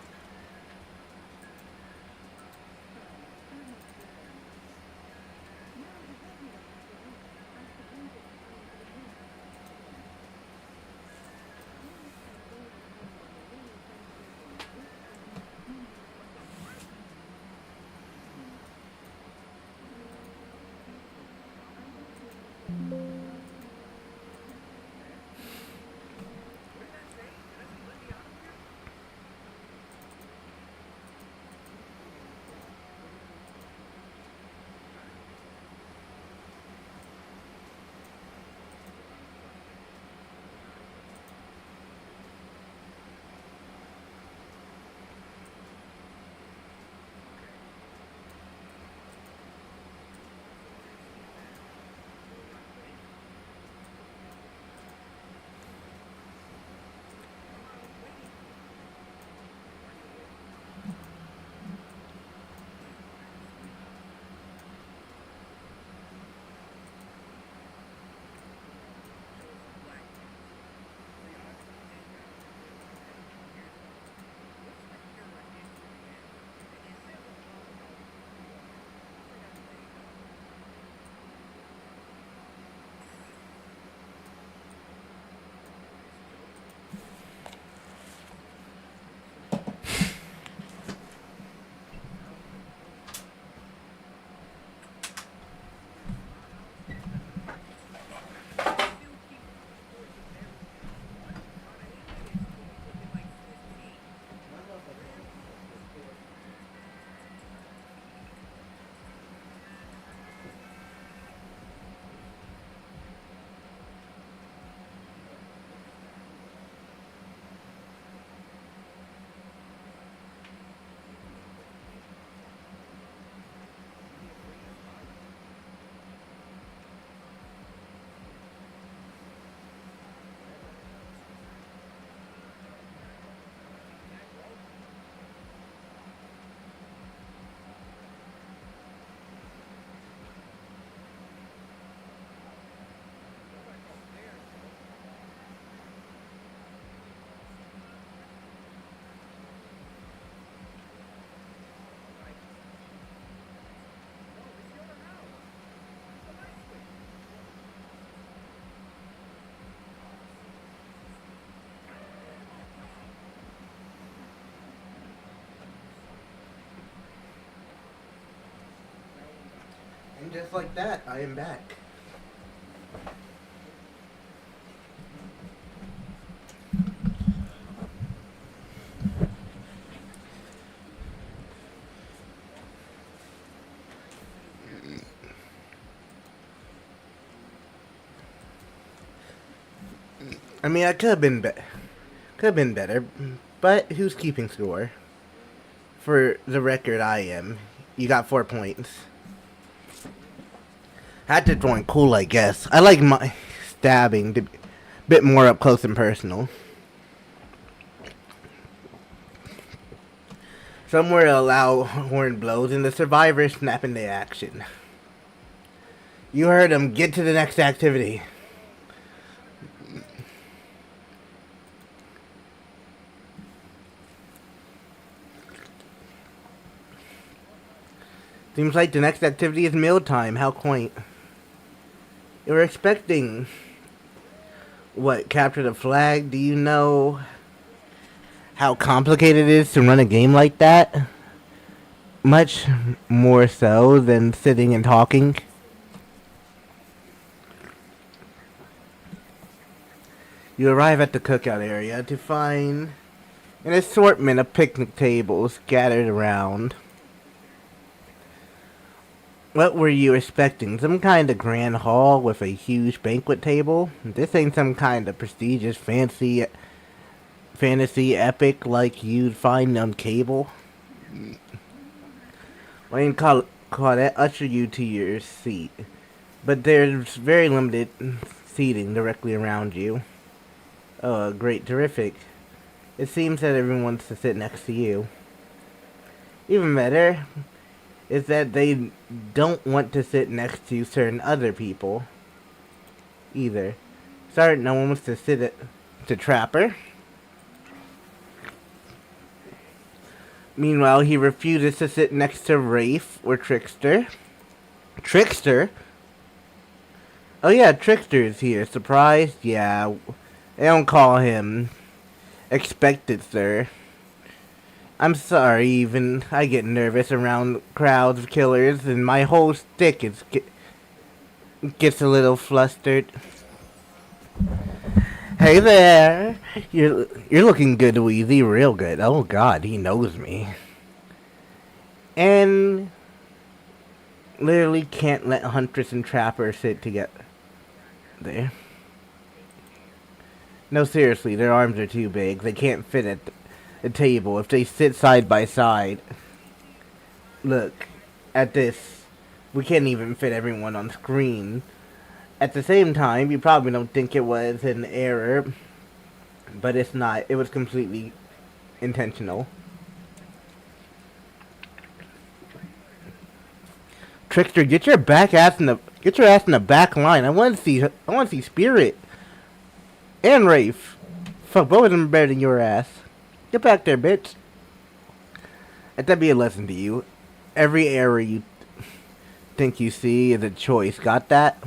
And just like that, I am back. I mean, I could have been better, but who's keeping score? For the record, I am. You got 4 points. Had to join cool, I guess. I like my stabbing to be a bit more up close and personal. Somewhere allow horn blows and the survivors snap into action. You heard him. Get to the next activity. Seems like the next activity is mealtime. How quaint. You were expecting... What, capture the flag? Do you know how complicated it is to run a game like that? Much more so than sitting and talking. You arrive at the cookout area to find an assortment of picnic tables scattered around. What were you expecting? Some kind of grand hall with a huge banquet table? This ain't some kind of prestigious fancy fantasy epic like you'd find on cable. Wayne Claudette usher you to your seat, but there's very limited seating directly around you. Oh, great, terrific. It seems that everyone wants to sit next to you. Even better is that they don't want to sit next to certain other people either. Sorry, no one wants to sit to Trapper. Meanwhile, he refuses to sit next to Rafe or Trickster. Trickster? Oh yeah, Trickster's here. Surprised? Yeah. They don't call him expected, sir. I'm sorry, even I get nervous around crowds of killers, and my whole stick gets a little flustered. Hey there, you're looking good, Wheezy, real good. Oh God, he knows me. And literally can't let Huntress and Trapper sit together. There. No, seriously, their arms are too big. They can't fit at the table if they sit side by side. Look, at this, we can't even fit everyone on screen. At the same time, you probably don't think it was an error, but it's not. It was completely intentional. Trickster, get your ass in the back line. I want to see Spirit and Rafe. Fuck, both of them are better than your ass. Get back there, bitch. Let that be a lesson to you. Every error you think you see is a choice. Got that?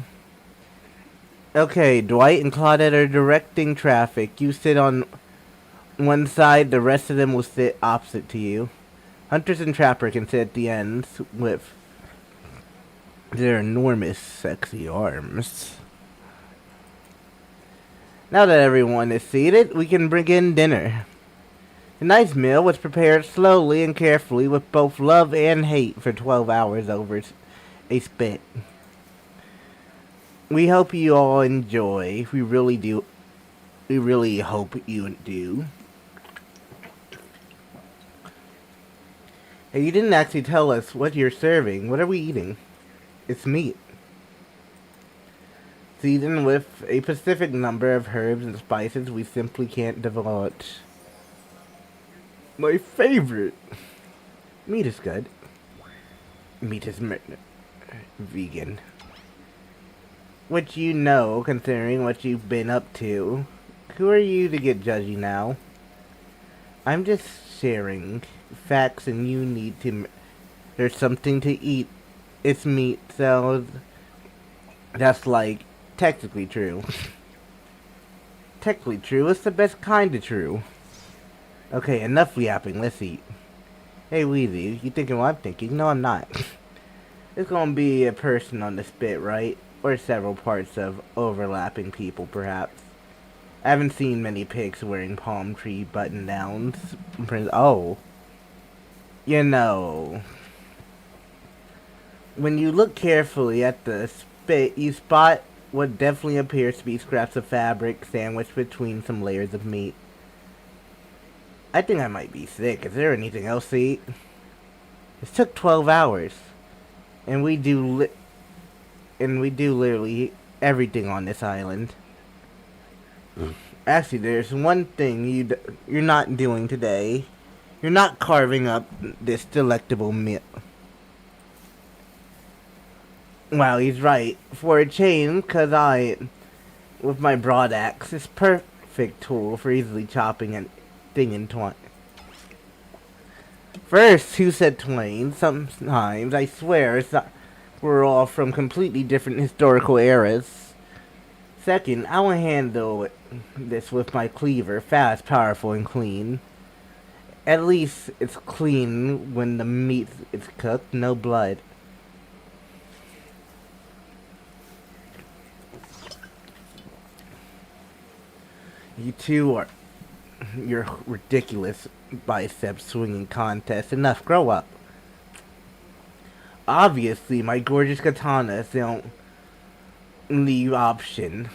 Okay, Dwight and Claudette are directing traffic. You sit on one side, the rest of them will sit opposite to you. Hunters and Trapper can sit at the ends with their enormous, sexy arms. Now that everyone is seated, we can bring in dinner. A nice meal was prepared slowly and carefully with both love and hate for 12 hours over a spit. We hope you all enjoy. We really do. We really hope you do. Hey, you didn't actually tell us what you're serving. What are we eating? It's meat. Seasoned with a specific number of herbs and spices we simply can't divulge. My favorite. Meat is good. Meat is vegan. Which you know, considering what you've been up to. Who are you to get judgy now? I'm just sharing facts and you need to... There's something to eat. It's meat, so... That's like, technically true. Technically true, it's the best kind of true. Okay, enough yapping, let's eat. Hey Weezy, you thinking what I'm thinking? No, I'm not. There's gonna be a person on the spit, right? Or several parts of overlapping people, perhaps. I haven't seen many pigs wearing palm tree button-downs. Oh. You know. When you look carefully at the spit, you spot what definitely appears to be scraps of fabric sandwiched between some layers of meat. I think I might be sick. Is there anything else to eat? This took 12 hours. And we do literally everything on this island. Actually, there's one thing you're not doing today. You're not carving up this delectable meal. Wow, he's right. For a change, cause with my broad axe, is perfect tool for easily chopping a thing in twain. First, who said twain? Sometimes, I swear, we're all from completely different historical eras. Second, I will handle this with my cleaver, fast, powerful, and clean. At least it's clean when the meat is cooked, no blood. You two are your ridiculous bicep swinging contest. Enough, grow up. Obviously, my gorgeous katana is the only option.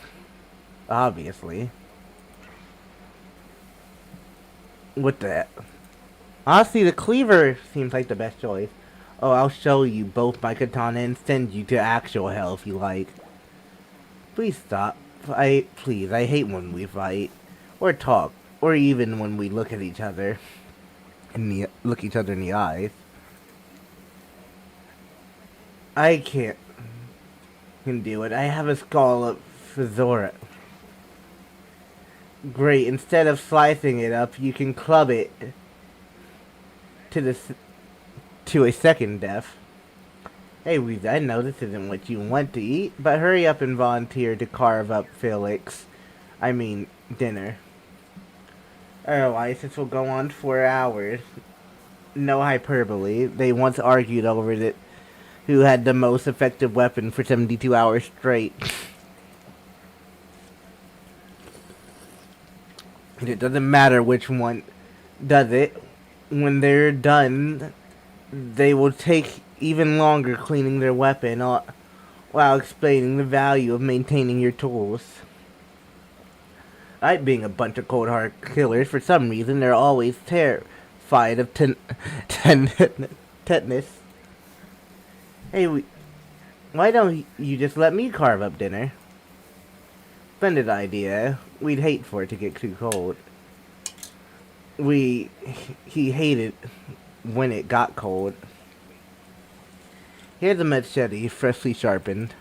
Obviously. What the? Honestly, the cleaver seems like the best choice. Oh, I'll show you both my katana and send you to actual hell if you like. Please stop. Please, I hate when we fight. Or talk. Or even when we look at each other. Look each other in the eyes. I can't can do it. I have a skull of Fedora. Great. Instead of slicing it up, you can club it to a second death. Hey, I know this isn't what you want to eat, but hurry up and volunteer to carve up Felix. I mean, dinner. Otherwise, this will go on for hours. No hyperbole. They once argued over who had the most effective weapon for 72 hours straight. And it doesn't matter which one does it. When they're done, they will take even longer cleaning their weapon while explaining the value of maintaining your tools. Despite being a bunch of cold-hearted killers, for some reason they're always terrified of tetanus. Hey, why don't you just let me carve up dinner? Splendid idea. We'd hate for it to get too cold. He hated when it got cold. Here's a machete, freshly sharpened.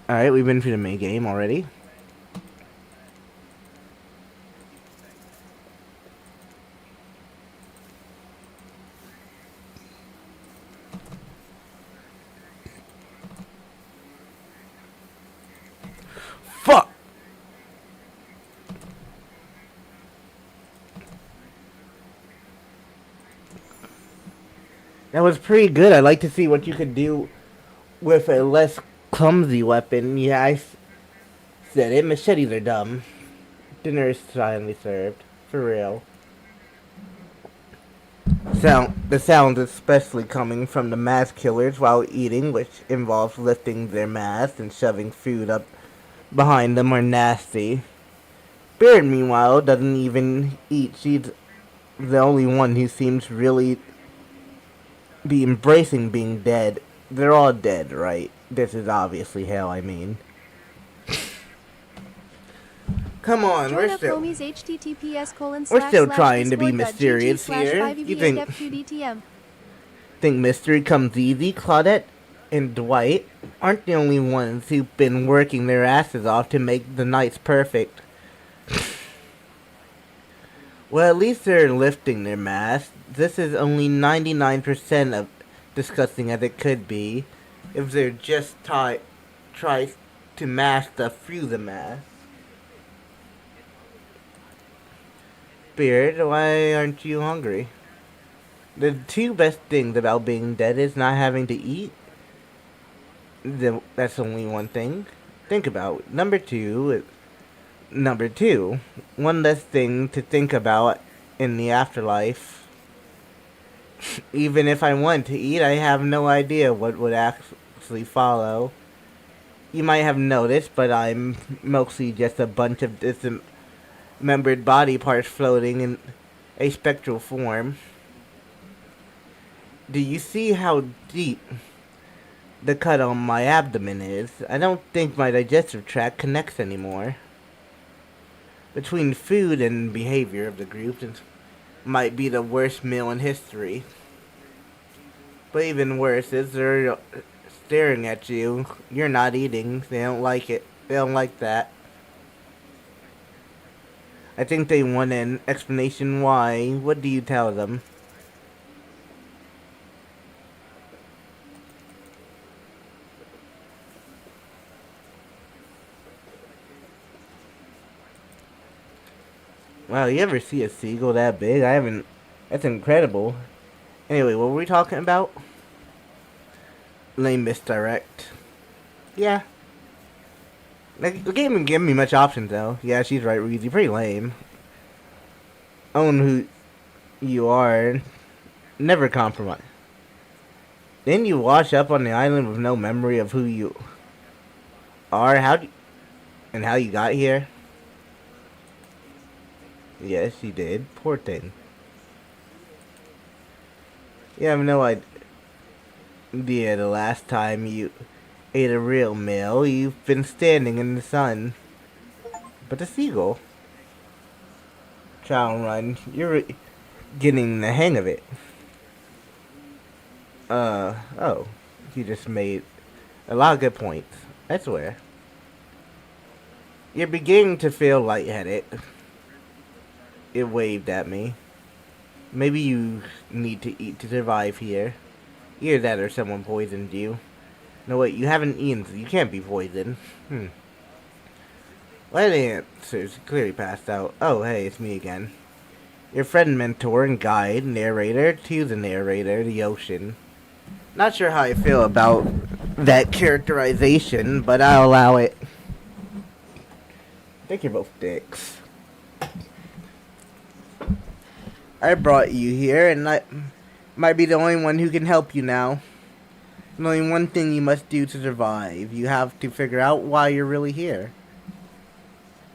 Alright, we've been through the main game already. Fuck! That was pretty good. I'd like to see what you could do with a less clumsy weapon. Yeah, I said it. Machetes are dumb. Dinner is finally served. For real. The sounds especially coming from the mass killers while eating, which involves lifting their masks and shoving food up behind them, are nasty. Spirit, meanwhile, doesn't even eat. She's the only one who seems really be embracing being dead. They're all dead, right? This is obviously hell, I mean. Come on, we're still trying to be mysterious here. You think mystery comes easy? Claudette and Dwight aren't the only ones who've been working their asses off to make the nights perfect. Well, at least they're lifting their masks. This is only 99% of disgusting as it could be if they're just try to mash stuff through the mask. Spirit, why aren't you hungry? The two best things about being dead is not having to eat. That's only one thing. Think about. Number two, one less thing to think about in the afterlife. Even if I want to eat, I have no idea what would actually follow. You might have noticed, but I'm mostly just a bunch of dismembered body parts floating in a spectral form. Do you see how deep the cut on my abdomen is? I don't think my digestive tract connects anymore. Between food and behavior of the group, it might be the worst meal in history. But even worse is they're staring at you. You're not eating. They don't like it. They don't like that. I think they want an explanation why. What do you tell them? Wow, you ever see a seagull that big? I haven't. That's incredible. Anyway, what were we talking about? Lame misdirect. Yeah. Like, the game didn't give me much options, though. Yeah, she's right, Reezy. Pretty lame. Own who you are. Never compromise. Then you wash up on the island with no memory of who you are, and how you got here. Yes, you did. Poor thing. You have no idea the last time you ate a real meal. You've been standing in the sun. But the seagull. Child run. You're getting the hang of it. Oh. You just made a lot of good points. I swear. You're beginning to feel lightheaded. It waved at me. Maybe you need to eat to survive here. Either that or someone poisoned you. No, wait, you haven't eaten, so you can't be poisoned. Well, the answer's clearly passed out. Oh, hey, it's me again. Your friend, mentor, and guide, narrator to the narrator, the ocean. Not sure how I feel about that characterization, but I'll allow it. I think you're both dicks. I brought you here, and I might be the only one who can help you now. There's only one thing you must do to survive. You have to figure out why you're really here.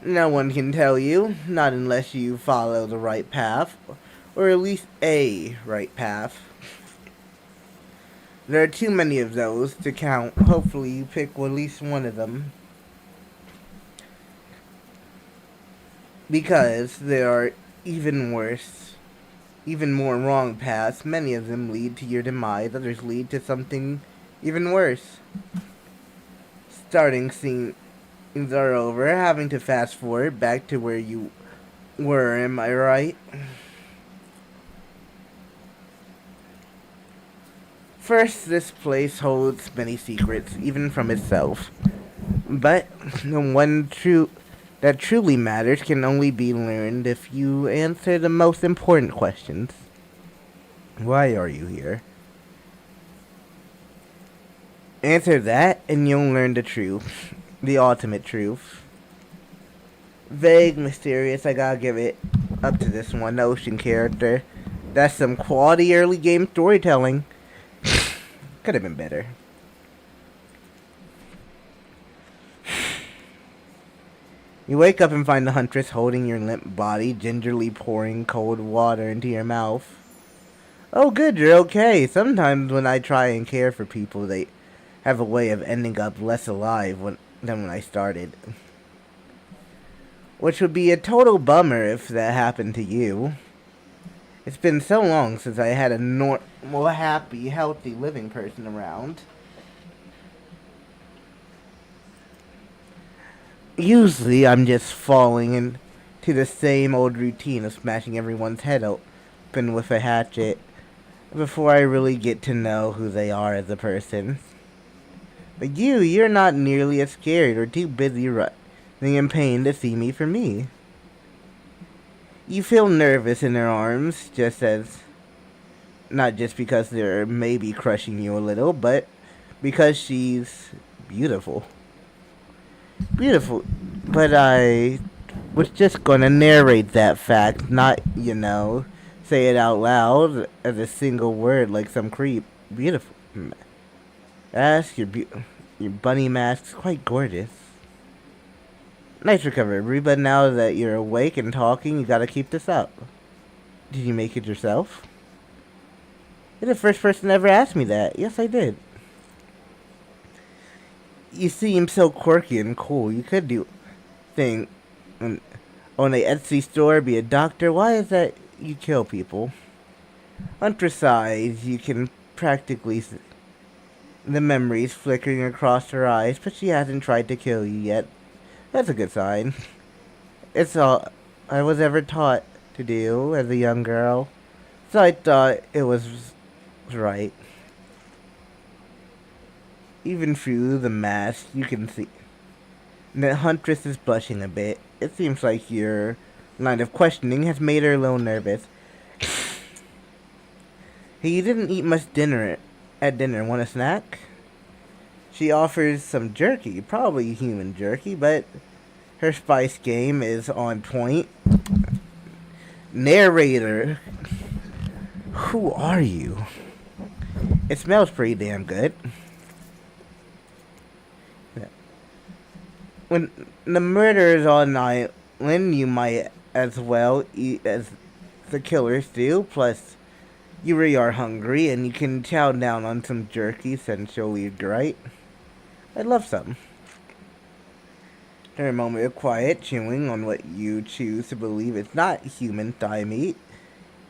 No one can tell you, not unless you follow the right path, or at least a right path. There are too many of those to count. Hopefully you pick at least one of them. Because there are even worse, even more wrong paths. Many of them lead to your demise, others lead to something even worse. Starting scenes are over, having to fast forward back to where you were, am I right? First, this place holds many secrets, even from itself. But the one that truly matters can only be learned if you answer the most important questions. Why are you here? Answer that, and you'll learn the truth. The ultimate truth. Vague, mysterious, I gotta give it up to this one ocean character. That's some quality early game storytelling. Could have been better. You wake up and find the huntress holding your limp body, gingerly pouring cold water into your mouth. Oh good, you're okay. Sometimes when I try and care for people, they have a way of ending up less alive than when I started. Which would be a total bummer if that happened to you. It's been so long since I had a normal, happy, healthy living person around. Usually I'm just falling into the same old routine of smashing everyone's head open with a hatchet before I really get to know who they are as a person. But you're not nearly as scared or too busy running in pain to see me for me. You feel nervous in her arms, not just because they're maybe crushing you a little, but because she's beautiful. Beautiful. But I was just gonna narrate that fact, not, say it out loud as a single word like some creep. Beautiful. Ask your bunny mask's quite gorgeous. Nice recovery, but now that you're awake and talking, you gotta keep this up. Did you make it yourself? You're the first person to ever ask me that. Yes, I did. You seem so quirky and cool. You could do thing. own a Etsy store, be a doctor. Why is that you kill people? Huntress eyes, you can practically see the memories flickering across her eyes, but she hasn't tried to kill you yet. That's a good sign. It's all I was ever taught to do as a young girl, so I thought it was right. Even through the mask, you can see that Huntress is blushing a bit. It seems like your line of questioning has made her a little nervous. Hey, you didn't eat much at dinner. Want a snack? She offers some jerky, probably human jerky, but her spice game is on point. Narrator, who are you? It smells pretty damn good. When the murder is on an island, you might as well eat as the killers do. Plus, you really are hungry, and you can chow down on some jerky since you'll eat, right? I'd love some. After a moment of quiet chewing on what you choose to believe is not human thigh meat,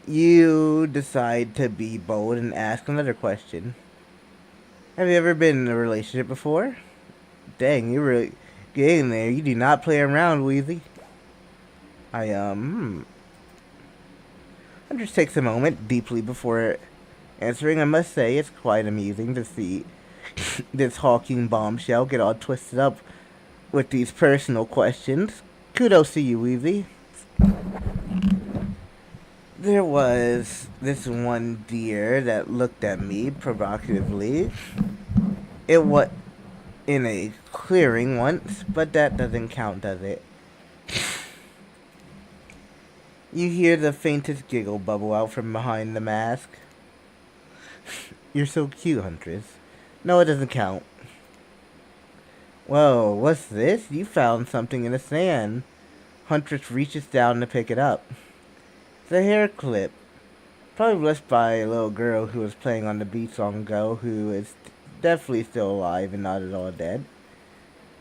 you decide to be bold and ask another question. Have you ever been in a relationship before? Dang, you're really getting there. You do not play around, Weezy. Huntress takes a moment deeply before answering. I must say, it's quite amusing to see this hawking bombshell get all twisted up with these personal questions. Kudos to you, Weezy. There was this one deer that looked at me provocatively. It was in a clearing once, but that doesn't count, does it? You hear the faintest giggle bubble out from behind the mask. You're so cute, Huntress. No, it doesn't count. Whoa, what's this? You found something in the sand. Huntress reaches down to pick it up. It's a hair clip. Probably left by a little girl who was playing on the beach long ago, who is definitely still alive and not at all dead.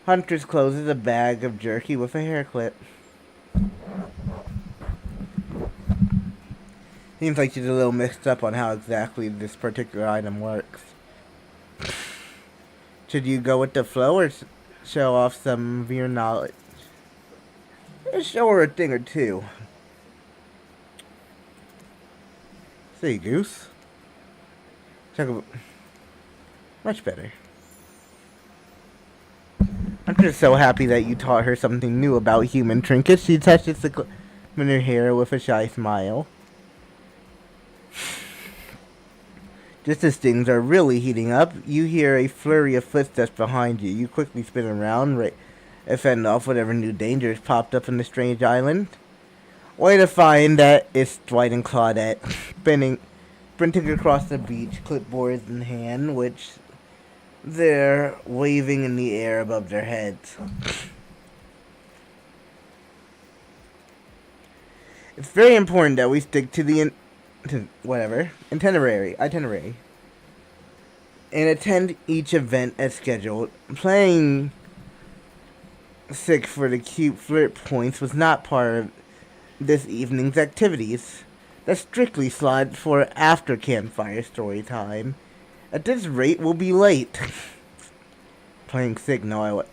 Huntress closes a bag of jerky with a hair clip. Seems like she's a little mixed up on how exactly this particular item works. Should you go with the flow or show off some of your knowledge? Just show her a thing or two. See, Goose. Check out. Much better. I'm just so happy that you taught her something new about human trinkets. She touches the clip in her hair with a shy smile. Just as things are really heating up, you hear a flurry of footsteps behind you. You quickly spin around, and fend off whatever new dangers popped up on the strange island. Way to find that it's Dwight and Claudette, sprinting across the beach, clipboards in hand, which they're waving in the air above their heads. It's very important that we stick to the itinerary, and attend each event as scheduled. Playing sick for the cute flirt points was not part of this evening's activities. That's strictly slotted for after campfire story time. At this rate, we'll be late. Playing sick, no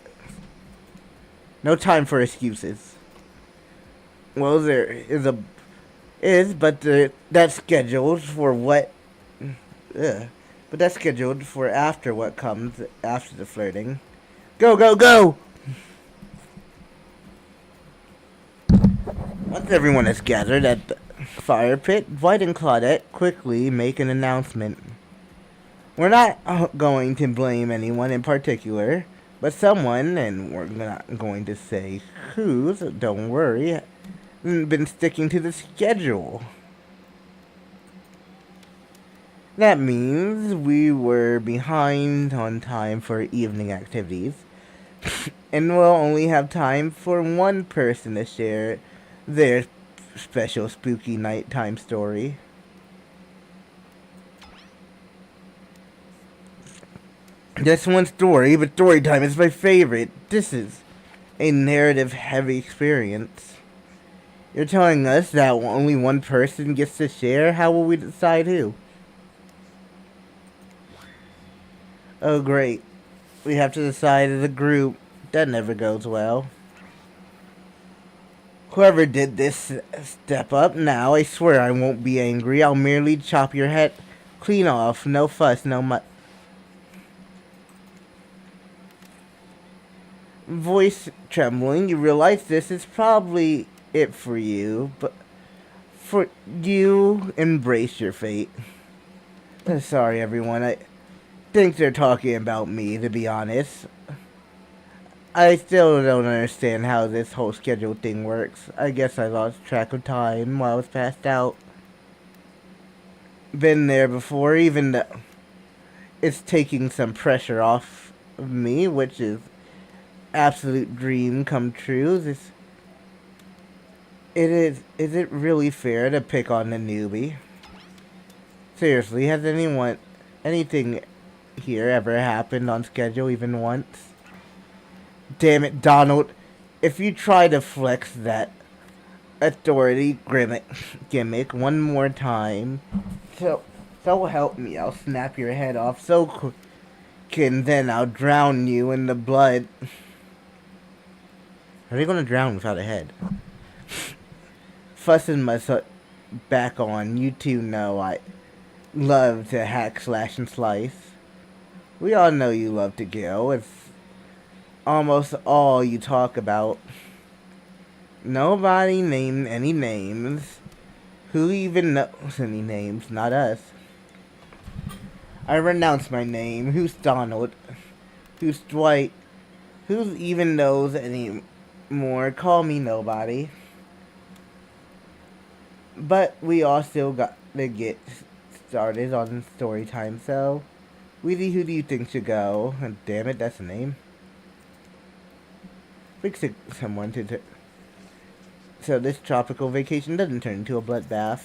time for excuses. Well, there is, but that's scheduled for what? But that's scheduled for after what comes after the flirting. Go, go, go! Once everyone is gathered at the fire pit, Dwight and Claudette quickly make an announcement. We're not going to blame anyone in particular, but someone, and we're not going to say whose, don't worry, been sticking to the schedule. That means we were behind on time for evening activities, and we'll only have time for one person to share their special spooky nighttime story. Just one story, but story time is my favorite. This is a narrative-heavy experience. You're telling us that only one person gets to share? How will we decide who? Oh, great. We have to decide as a group. That never goes well. Whoever did this, step up now. I swear I won't be angry. I'll merely chop your head clean off. No fuss, no voice trembling. You realize this is probably it for you, but for you, embrace your fate. Sorry, everyone. I think they're talking about me, to be honest. I still don't understand how this whole schedule thing works. I guess I lost track of time while I was passed out. Been there before, even though it's taking some pressure off of me, which is absolute dream come true. Is it really fair to pick on the newbie? Seriously, has anything here ever happened on schedule even once? Damn it, Donald. If you try to flex that authority gimmick one more time, so help me, I'll snap your head off so quick, and then I'll drown you in the blood. How are you gonna drown without a head? Fussing myself back on, you two know I love to hack, slash, and slice. We all know you love to kill. It's almost all you talk about. Nobody named any names. Who even knows any names? Not us. I renounce my name. Who's Donald? Who's Dwight? Who even knows any more? Call me nobody. But we all still got to get started on story time, so Weedy, who do you think should go? And damn it, that's a name. Fix it, someone to so this tropical vacation doesn't turn into a bloodbath.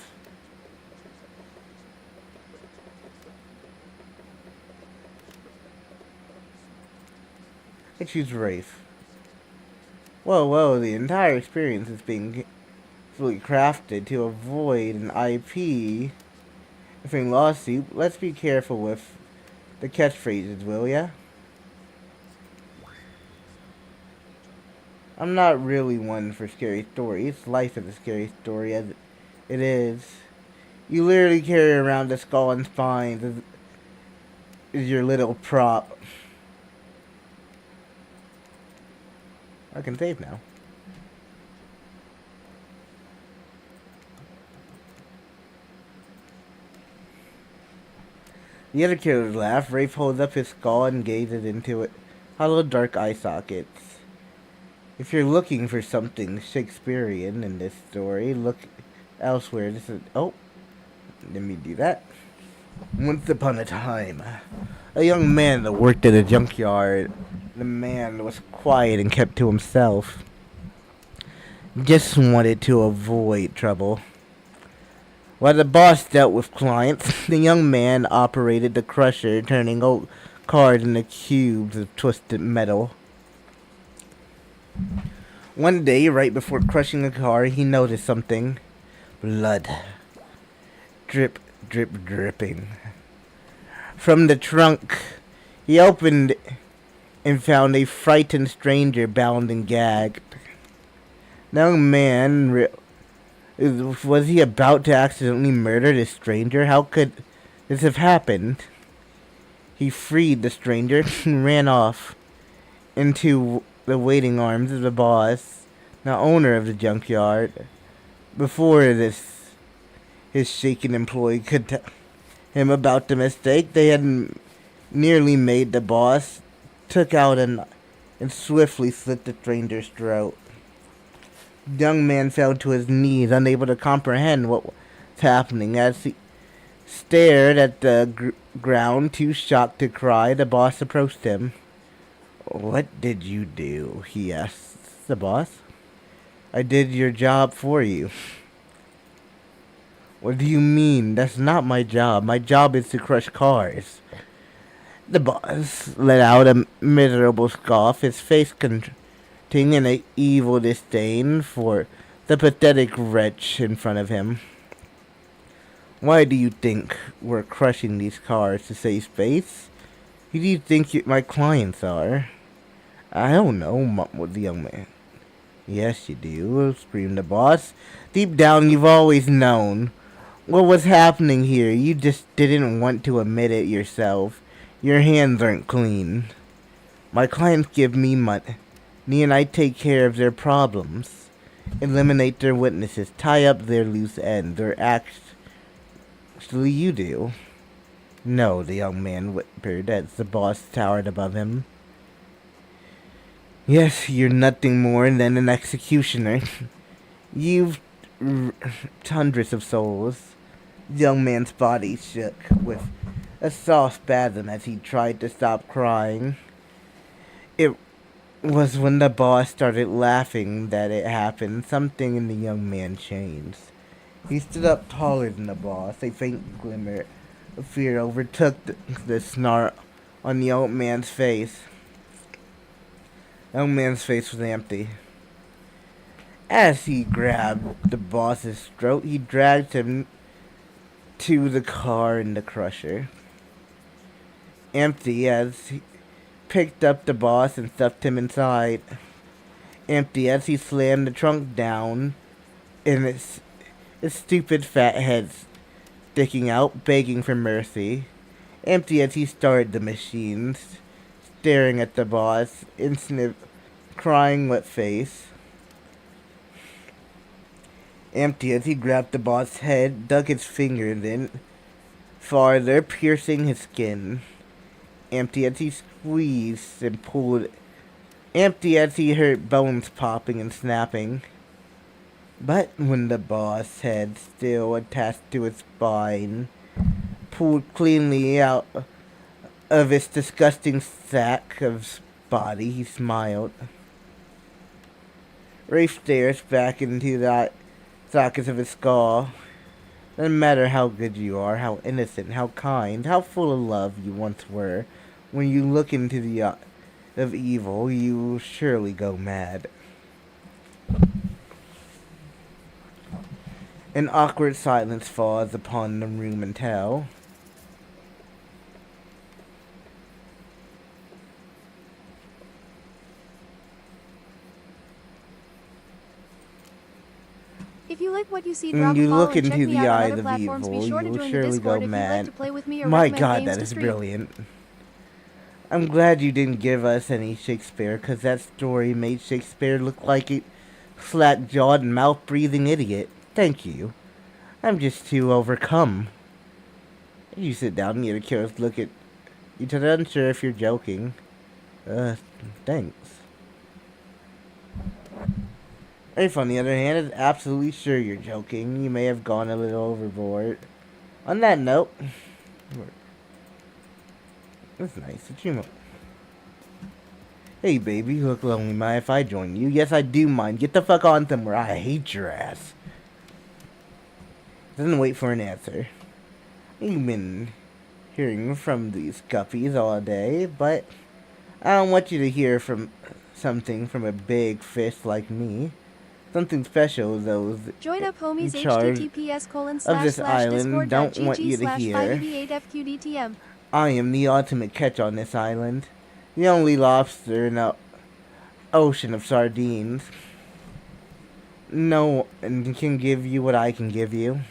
I choose Rafe. Whoa, the entire experience is being fully crafted to avoid an IP lawsuit. Let's be careful with the catchphrases, will ya? I'm not really one for scary stories. Life is a scary story as it is. You literally carry around a skull and spines as your little prop. I can save now. The other killers laugh. Rafe holds up his skull and gazes into it. Hollow dark eye sockets. If you're looking for something Shakespearean in this story, look elsewhere. This is... Oh. Let me do that. Once upon a time, a young man that worked at a junkyard. The man was quiet and kept to himself. Just wanted to avoid trouble. While the boss dealt with clients, the young man operated the crusher, turning old cars into cubes of twisted metal. One day, right before crushing a car, he noticed something. Blood. Drip, drip, dripping. From the trunk, he opened and found a frightened stranger bound and gagged. The young man... Was he about to accidentally murder this stranger? How could this have happened? He freed the stranger and ran off into the waiting arms of the boss, the owner of the junkyard. Before this, his shaken employee could tell him about the mistake they had nearly made. The boss took out a knife and swiftly slit the stranger's throat. The young man fell to his knees, unable to comprehend what was happening. As he stared at the ground, too shocked to cry, the boss approached him. "What did you do?" he asked the boss. "I did your job for you." "What do you mean? That's not my job. My job is to crush cars." The boss let out a miserable scoff, his face containing an evil disdain for the pathetic wretch in front of him. Why do you think we're crushing these cars to save space? Who do you think my clients are? I don't know, mumbled the young man. Yes, you do, screamed the boss. Deep down, you've always known what was happening here. You just didn't want to admit it yourself. Your hands aren't clean. My clients give me money, and I take care of their problems, eliminate their witnesses, tie up their loose ends, or actually you do. No, the young man whispered as the boss towered above him. Yes, you're nothing more than an executioner. You've hundreds of souls. The young man's body shook with a soft spasm as he tried to stop crying. It was when the boss started laughing that it happened. Something in the young man changed. He stood up taller than the boss. A faint glimmer of fear overtook the snarl on the old man's face. The young man's face was empty. As he grabbed the boss's throat, he dragged him to the car in the crusher. Empty as he picked up the boss and stuffed him inside. Empty as he slammed the trunk down and its stupid fat head sticking out, begging for mercy. Empty as he started the machines, staring at the boss, instant crying wet face. Empty as he grabbed the boss's head, dug his fingers in farther, piercing his skin. Empty as he squeezed and pulled. Empty as he heard bones popping and snapping. But when the boss head, still attached to his spine, pulled cleanly out of its disgusting sack of body, he smiled. Rafe stares back into the sockets of his skull. Doesn't matter how good you are, how innocent, how kind, how full of love you once were. When you look into the eye of evil, you will surely go mad. An awkward silence falls upon the room and tell. If you like what you see, When drop you a follow look and check into me the out on eyes other of platforms. Be evil, sure to you will join the surely Discord go if you'd like mad. to play with me or My recommend God, games that to is stream. brilliant. I'm glad you didn't give us any Shakespeare, because that story made Shakespeare look like a slack-jawed, mouth-breathing idiot. Thank you. I'm just too overcome. You sit down and get a curious look at each other, unsure if you're joking. Thanks. Rafe, on the other hand, is absolutely sure you're joking. You may have gone a little overboard. On that note, that's nice. Hey, baby, you look lonely. Mind if I join you? Yes, I do mind. Get the fuck on somewhere. I hate your ass. Doesn't wait for an answer. You've been hearing from these guppies all day, but I don't want you to hear from something from a big fish like me. Something special those Join up, homies. in charge of this island don't want you to hear. Discord.gg/588FQDTM. I am the ultimate catch on this island. The only lobster in the ocean of sardines. No one can give you what I can give you.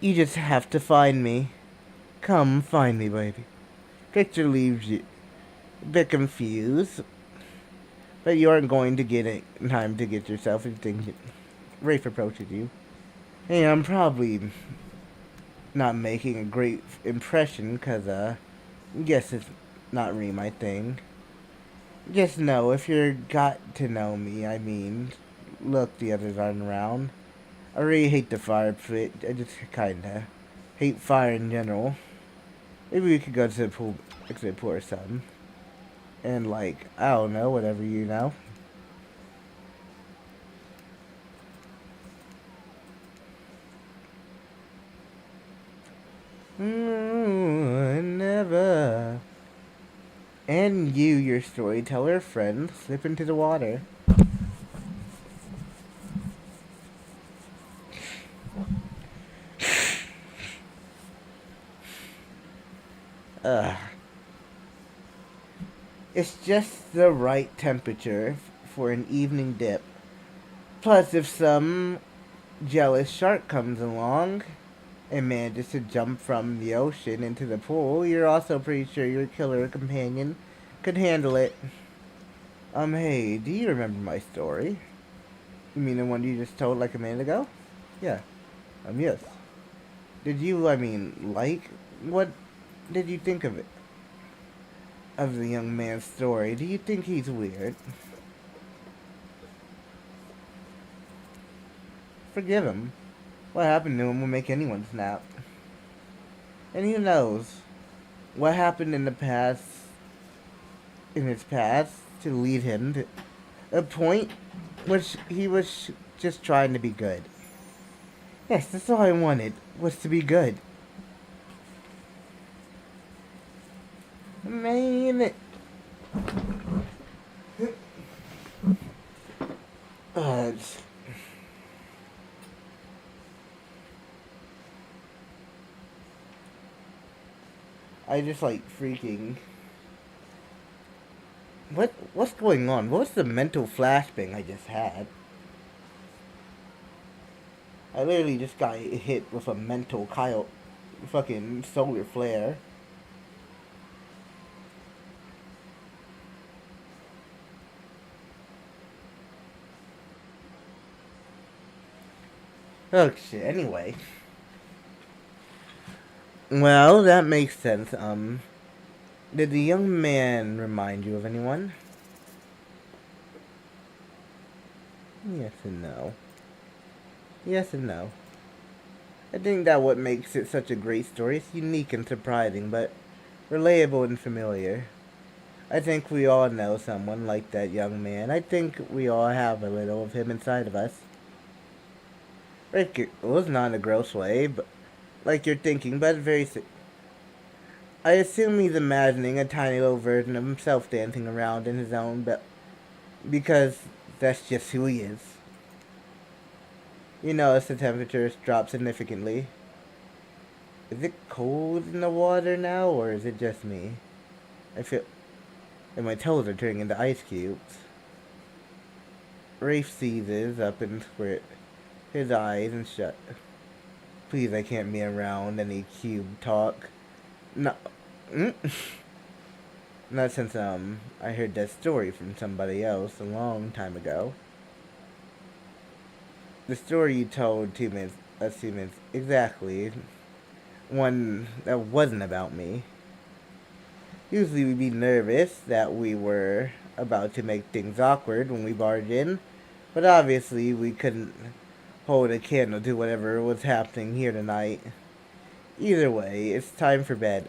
You just have to find me. Come find me, baby. Picture leaves you a bit confused, but you aren't going to get it in time to get yourself anything. Rafe approaches you. Hey, I'm probably not making a great impression, because, guess it's not really my thing. Just know, if you're got to know me, I mean, look, the others aren't around. I really hate the fire pit. I just kinda hate fire in general. Maybe we could go to the pool or something. And like, I don't know, whatever you know. Never. And you, your storyteller friend, slip into the water. It's just the right temperature for an evening dip. Plus, if some jealous shark comes along and manages to jump from the ocean into the pool, you're also pretty sure your killer companion could handle it. Hey, do you remember my story? You mean the one you just told like a minute ago? Yeah. Yes. Did you, like? What did you think of it? Of the young man's story? Do you think he's weird? Forgive him. What happened to him will make anyone snap. And who knows what happened in his past, to lead him to a point which he was just trying to be good. Yes, that's all I wanted, was to be good. Man. It's... I just like freaking... What's going on? What's the mental flashbang I just had? I literally just got hit with a mental fucking solar flare. Oh shit, anyway. Well, that makes sense. Did the young man remind you of anyone? Yes and no. Yes and no. I think that what makes it such a great story. It's unique and surprising, but relatable and familiar. I think we all know someone like that young man. I think we all have a little of him inside of us. It was not in a gross way, but like you're thinking, but very... I assume he's imagining a tiny little version of himself dancing around in his own because that's just who he is. You notice the temperature dropped significantly. Is it cold in the water now, or is it just me? I feel... and my toes are turning into ice cubes. Rafe seizes up and squirt his eyes and shut. Please, I can't be around any cube talk. No. Not since, I heard that story from somebody else a long time ago. The story you told 2 minutes, 2 minutes, exactly. One that wasn't about me. Usually we'd be nervous that we were about to make things awkward when we barged in, but obviously we couldn't hold a candle to whatever was happening here tonight. Either way, it's time for bed.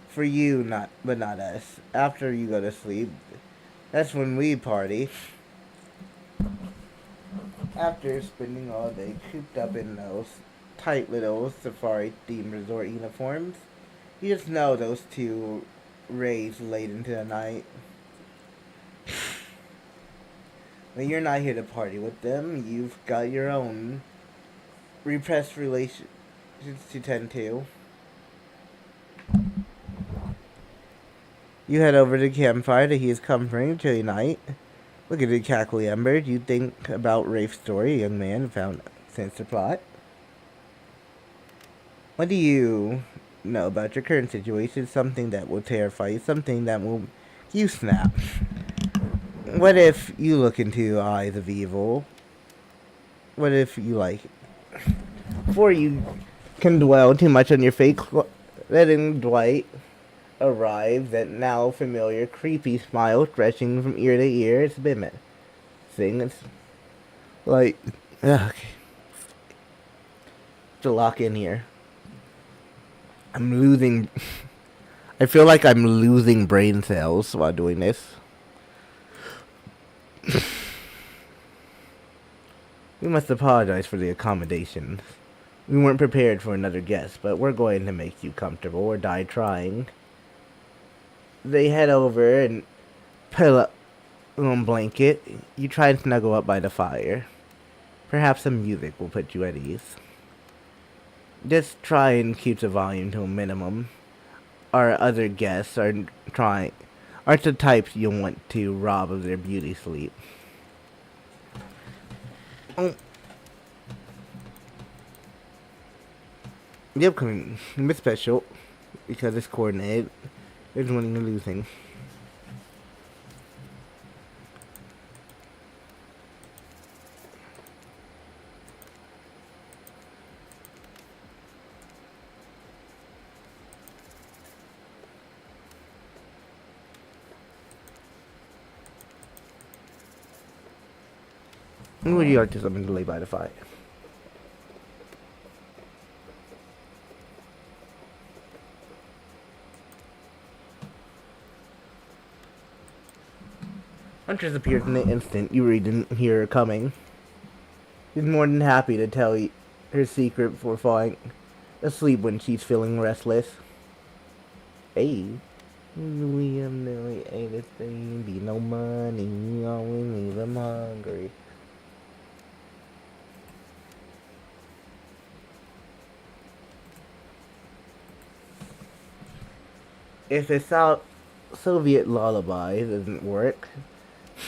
For you, but not us. After you go to sleep, that's when we party. After spending all day cooped up in those tight little safari-themed resort uniforms, you just know those two rays late into the night. When you're not here to party with them, you've got your own repressed relations to tend to. You head over to the campfire to he's comforting chilly night. Look at the cackly embers. You think about Rafe's story, a young man found sinister plot. What do you know about your current situation? Something that will terrify you, something that will you snap. What if you look into eyes of evil? What if you like it? Before you can dwell too much on your fate, letting Dwight arrive, that now familiar creepy smile stretching from ear to ear. It's Bimmet. Thing it's like okay. To lock in here. I'm losing I feel like I'm losing brain cells while doing this. We must apologize for the accommodations. We weren't prepared for another guest, but we're going to make you comfortable or die trying. They head over and pull up a blanket. You try and snuggle up by the fire. Perhaps some music will put you at ease. Just try and keep the volume to a minimum. Our other guests are aren't the types you'll want to rob of their beauty sleep. Oh. The upcoming Myth Special, because it's coordinated, is winning or losing. Who would you like to summon delay by the fight? Huntress appears in the instant you didn't hear her coming. She's more than happy to tell you her secret before falling asleep when she's feeling restless. Hey, William, no, ain't a thing, be no money, always leave them hungry. If the Soviet lullaby doesn't work,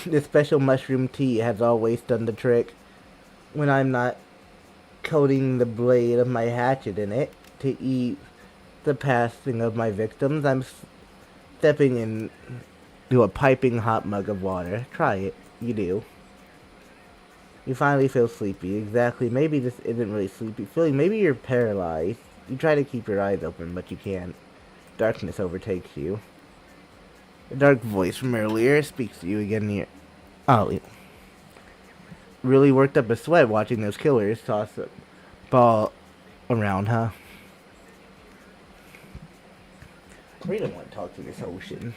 the special mushroom tea has always done the trick. When I'm not coating the blade of my hatchet in it to eat the passing of my victims, I'm stepping into a piping hot mug of water. Try it. You do. You finally feel sleepy. Exactly. Maybe this isn't really sleepy feeling. Maybe you're paralyzed. You try to keep your eyes open, but you can't. Darkness overtakes you. A dark voice from earlier speaks to you again near. Oh, really worked up a sweat watching those killers toss a ball around, huh? I really don't want to talk to this ocean.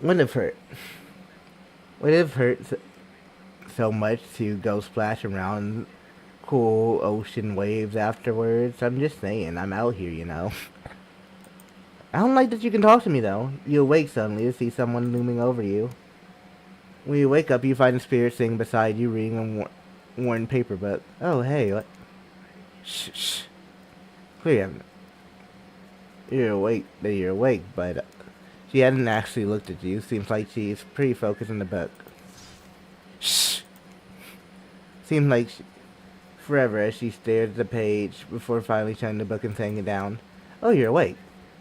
Wouldn't have hurt. Would have hurt so much to go splash around cool ocean waves afterwards. I'm just saying, I'm out here, you know. I don't like that you can talk to me, though. You awake suddenly to see someone looming over you. When you wake up, you find a spirit sitting beside you, reading a worn paper book. Oh, hey, what? Shh, shh. Clear. You're awake, but she hadn't actually looked at you. Seems like she's pretty focused on the book. Shh. Seems like forever as she stared at the page before finally shutting the book and setting it down. Oh, you're awake.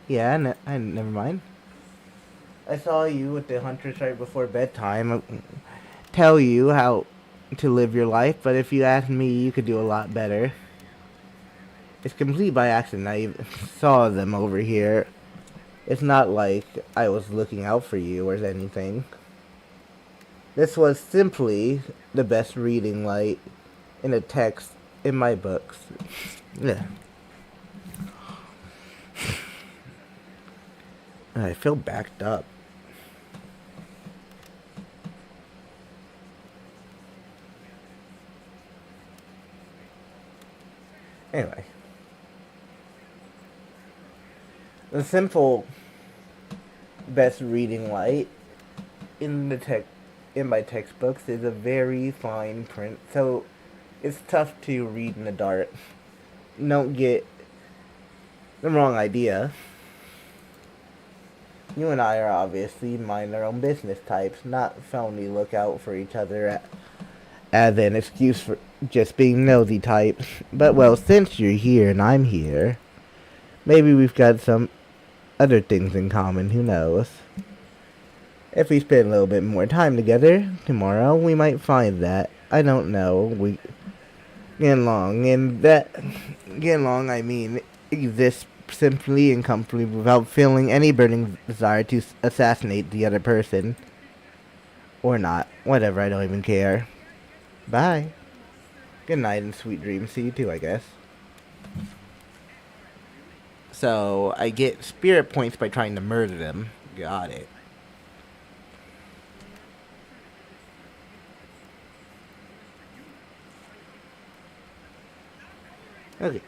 Yeah, I never mind. I saw you with the Huntress right before bedtime. Tell you how to live your life, but if you ask me, you could do a lot better. It's complete by accident. I saw them over here. It's not like I was looking out for you or anything. This was simply the best reading light in a text in my books. Yeah. I feel backed up. Anyway. The simple best reading light in my textbooks is a very fine print, so it's tough to read in the dark. Don't get the wrong idea. You and I are obviously mind our own business types, not phony look out for each other as an excuse for just being nosy types. But well, since you're here and I'm here, maybe we've got some other things in common, who knows? If we spend a little bit more time together tomorrow, we might find that. I don't know. We get along, and that get along, I mean, exists simply and comfortably without feeling any burning desire to assassinate the other person. Or not. Whatever, I don't even care. Bye. Good night and sweet dreams. See you too, I guess. So, I get spirit points by trying to murder them. Got it. Okay.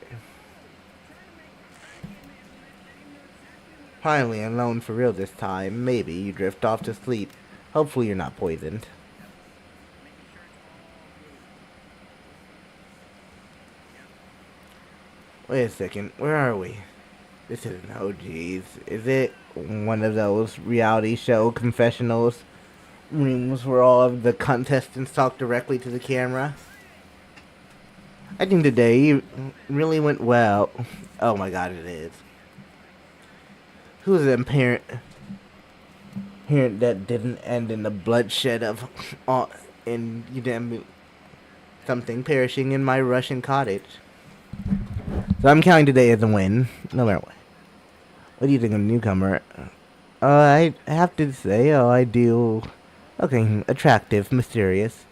Finally alone for real this time. Maybe you drift off to sleep. Hopefully you're not poisoned. Wait a second. Where are we? This isn't. Oh, jeez. Is it one of those reality show confessionals rooms where all of the contestants talk directly to the camera? I think today really went well. Oh my god, it is. Who's the parent that didn't end in the bloodshed of in something perishing in my Russian cottage? So I'm counting today as a win, no matter what. What do you think of newcomer? I have to say, I do. Okay, attractive, mysterious.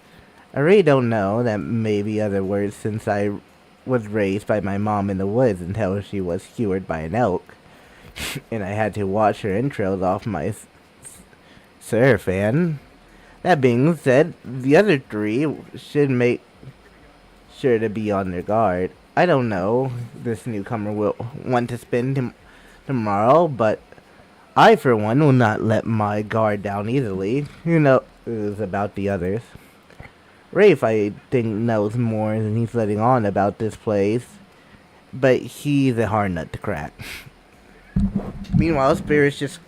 I really don't know. That may be other words since I was raised by my mom in the woods until she was skewered by an elk. And I had to watch her entrails off my surfan. That being said, the other three should make sure to be on their guard. I don't know this newcomer will want to spend tomorrow, but I, for one, will not let my guard down easily. Who knows about the others? Rafe, I think, knows more than he's letting on about this place, but he's a hard nut to crack. Meanwhile, Spirit's just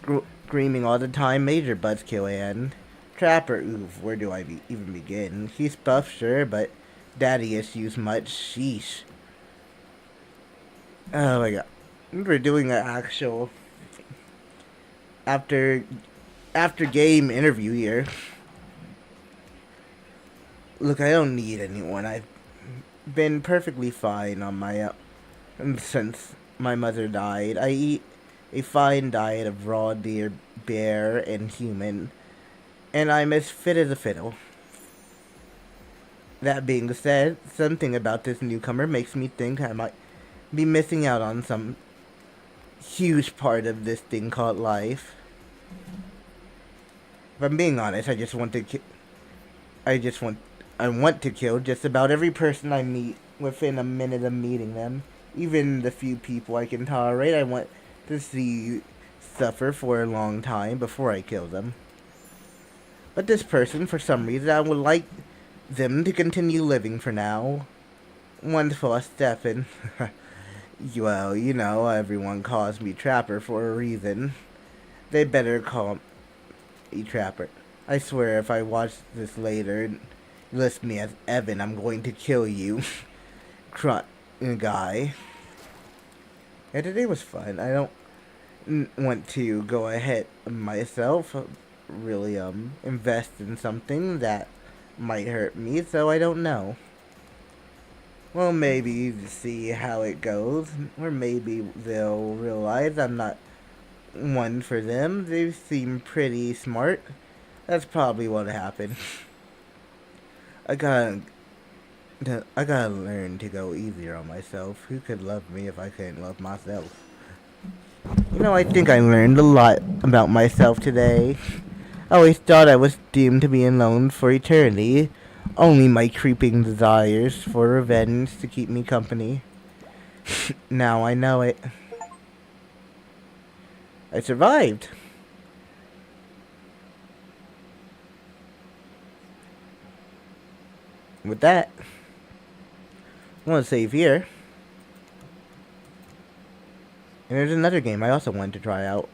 screaming all the time, major buzzkill, and Trapper, oof, where do I even begin? He's buff, sure, but daddy issues much, sheesh. Oh my god. We're doing an actual after game interview here. Look, I don't need anyone. I've been perfectly fine on my own since my mother died. I eat a fine diet of raw deer, bear, and human, and I'm as fit as a fiddle. That being said, something about this newcomer makes me think I might be missing out on some huge part of this thing called life. If I'm being honest, I want to kill just about every person I meet within a minute of meeting them. Even the few people I can tolerate, I want to see suffer for a long time before I kill them. But this person, for some reason, I would like them to continue living for now. Wonderful, Stefan. Well, you know, everyone calls me Trapper for a reason. They better call me Trapper. I swear if I watch this later and list me as Evan, I'm going to kill you. Guy. Yeah, today was fun. I don't want to go ahead myself, really, invest in something that might hurt me, so I don't know. Well, maybe see how it goes, or maybe they'll realize I'm not one for them. They seem pretty smart. That's probably what'll happen. I gotta learn to go easier on myself. Who could love me if I couldn't love myself? You know, I think I learned a lot about myself today. I always thought I was doomed to be alone for eternity. Only my creeping desires for revenge to keep me company. Now I know it. I survived. With that, I'm gonna save here. And there's another game I also wanted to try out.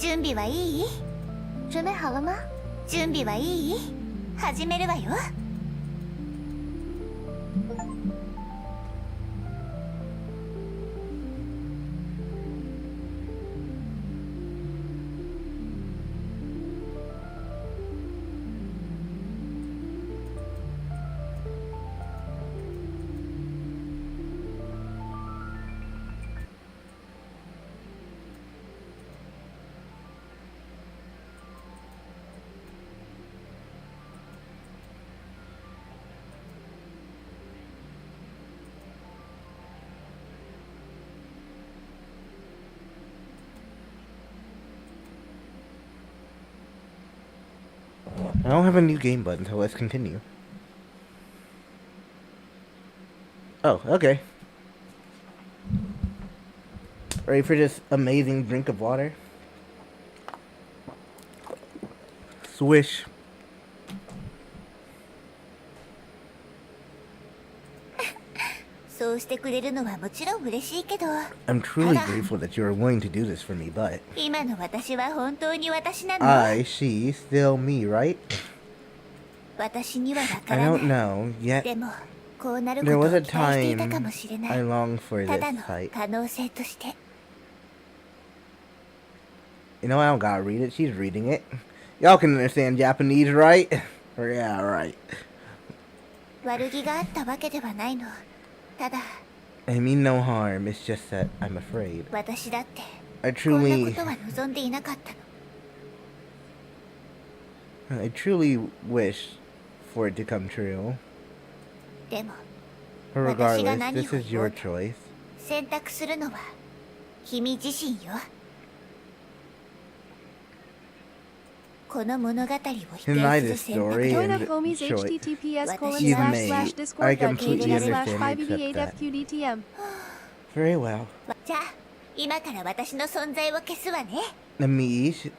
準備はいい？准备好了吗？準備はいい？始めるわよ。I don't have a new game button, so let's continue. Oh, okay. Ready for this amazing drink of water? Swish. そうしてくれるのはもちろん嬉しいけど、 I'm truly grateful that you are willing to do this for me, but 今の私は本当に私なの？ I, she, still me, right? 私にはわか I ら don't ない。 know, yet でも、こうなること there を was a 期待していた time かもしれな I い。 longed for た this だの fight. 可能性として。 You know, I don't gotta read it, she's reading it. Y'all can understand Japanese, right? Yeah, right. 悪気があったわけではないの。ただ、 I mean no harm, it's just that I'm afraid. 私だって I こんなこ truly, とは望んでいなかったの。 I truly wish for it to come true. でも、 But 私が regardless, 何を this is 言お your うと choice. 選択するのは君自身よ。この物語を否定 Deny する this 選択 story だ。 Join and up homies choice. https:// Even me, I completely understand and accept that. discord.gg/588fqdtm. Very well. じゃあ、今から私の存在を消すわね。 The meat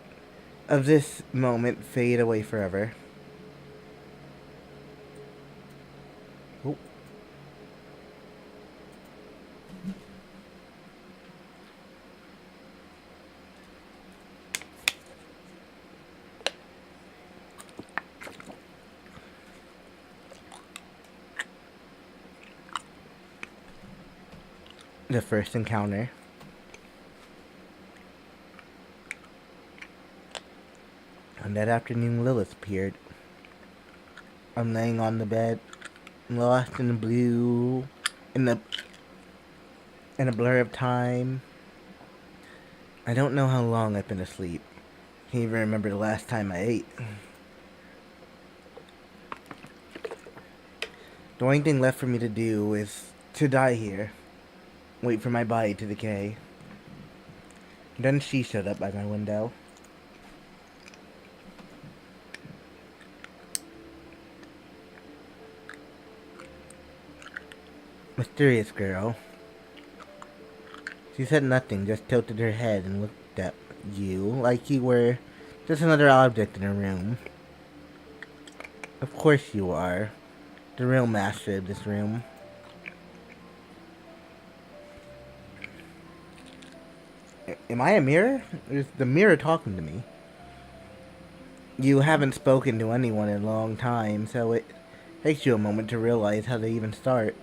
of this moment fade away forever. Oh. The first encounter. On that afternoon, Lilith appeared. I'm laying on the bed, lost in the blue, in a blur of time. I don't know how long I've been asleep. Can't even remember the last time I ate. The only thing left for me to do is to die here. Wait for my body to decay. Then she showed up by my window. Mysterious girl. She said nothing, just tilted her head and looked at you like you were just another object in her room. Of course you are. The real master of this room. Am I a mirror? Or is the mirror talking to me? You haven't spoken to anyone in a long time, so it takes you a moment to realize how to even start.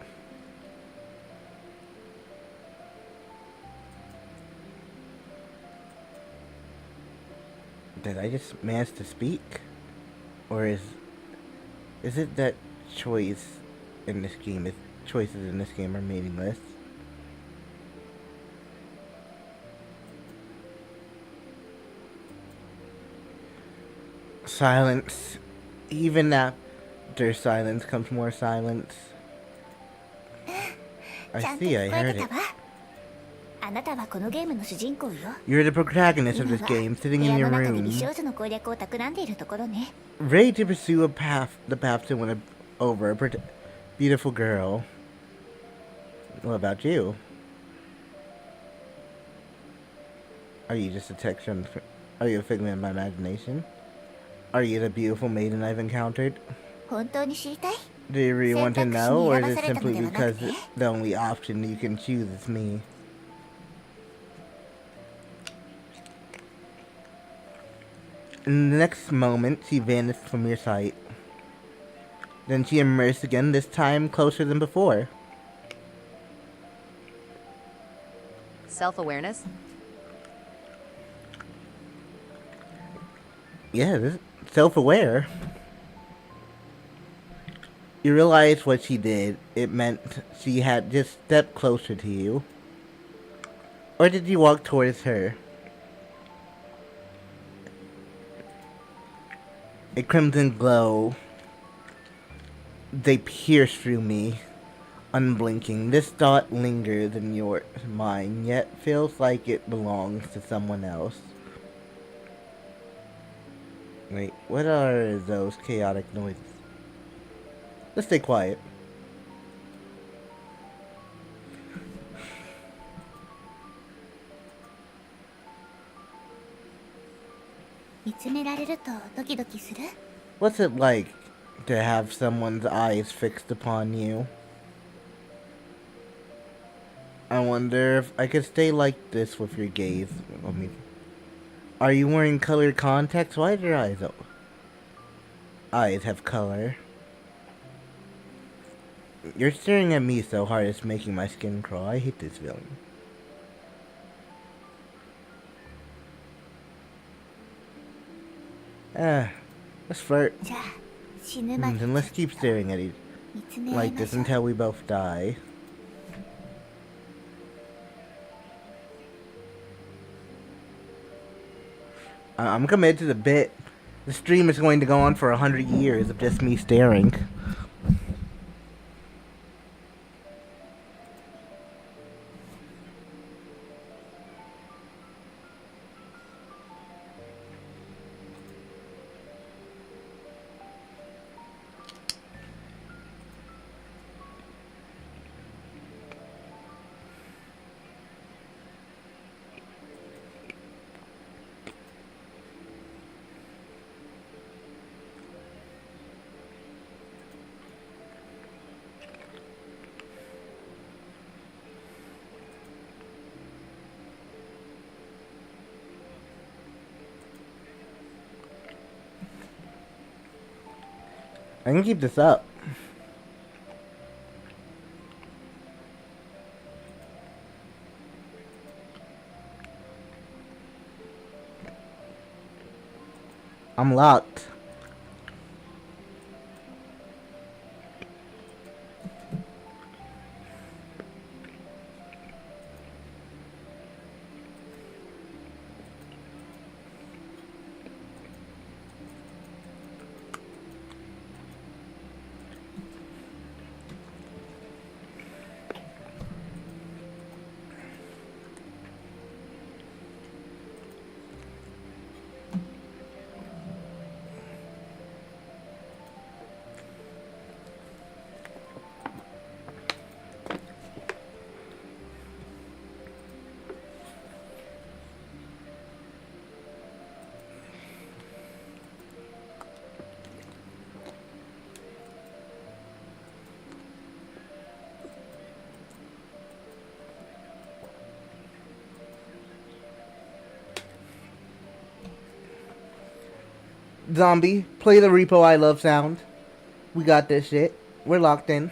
Did I just manage to speak? Or is it that choices in this game are meaningless? Silence. Even after silence comes more silence. I ちゃんと see, I 聞こえ heard てた it. わ。あなたはこのゲームの主人公よ。 You're the protagonist of 今 this は game, 部 sitting 屋 in の your 中で美 room, 少女の攻略を企んでいるところね。 ready to pursue the path to win over a beautiful girl. What about you? Are you just a texture? Are you a figment of my imagination? Are you the beautiful maiden I've encountered? 本当に知りたい？ Do you really want to know, or is it 選択肢に選ばされたのではなくて？ simply because the only option you can choose is me? In the next moment, she vanished from your sight. Then she emerged again, this time closer than before. Self-awareness? Yeah, this self-aware. You realize what she did. It meant she had just stepped closer to you. Or did you walk towards her? A crimson glow. They pierce through me, unblinking. This thought lingers in your mind, yet feels like it belongs to someone else. Wait, what are those chaotic noises? Let's stay quiet. 見つめられるとドキドキする？ What's it like to have someone's eyes fixed upon you? I wonder if I could stay like this with your gaze. I mean, are you wearing colored contacts? Why do your eyes have color? You're staring at me so hard it's making my skin crawl. I hate this feeling. Let's flirt. じゃあ死ぬまで Then let's keep staring at each 見つめ合い like ま this しょう。 until we both die. I'm committed to the bit. The stream is going to go on for 100 years of just me staring. I can keep this up. I'm locked. Zombie, play the Repo I Love sound. We got this shit. We're locked in.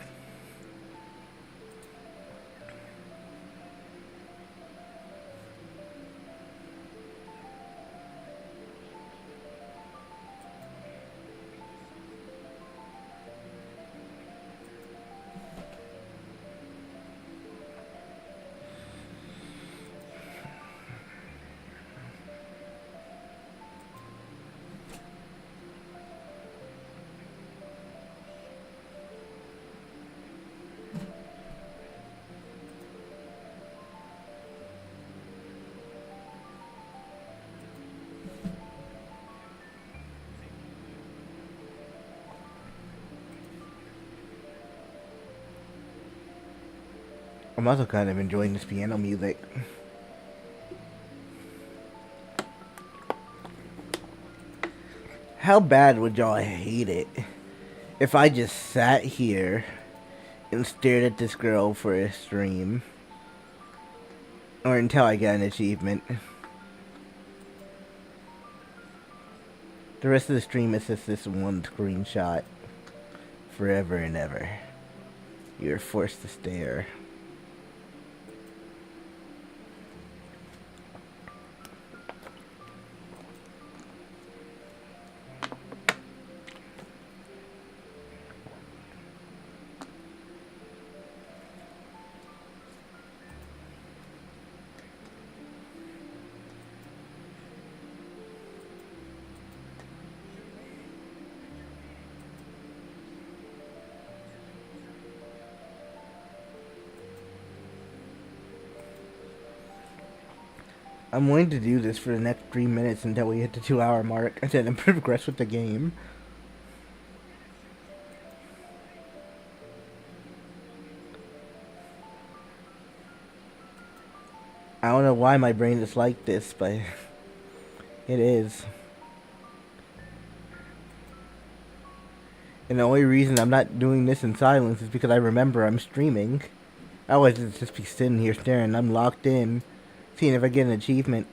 I'm also kind of enjoying this piano music. How bad would y'all hate it if I just sat here and stared at this girl for a stream? Or until I get an achievement. The rest of the stream is just this one screenshot. Forever and ever. You're forced to stare. I'm willing to do this for the next 3 minutes until we hit the 2-hour mark and then progress with the game. I don't know why my brain is like this, but it is. And the only reason I'm not doing this in silence is because I remember I'm streaming. Otherwise, I'd just be sitting here staring. I'm locked in, seeing if I get an achievement.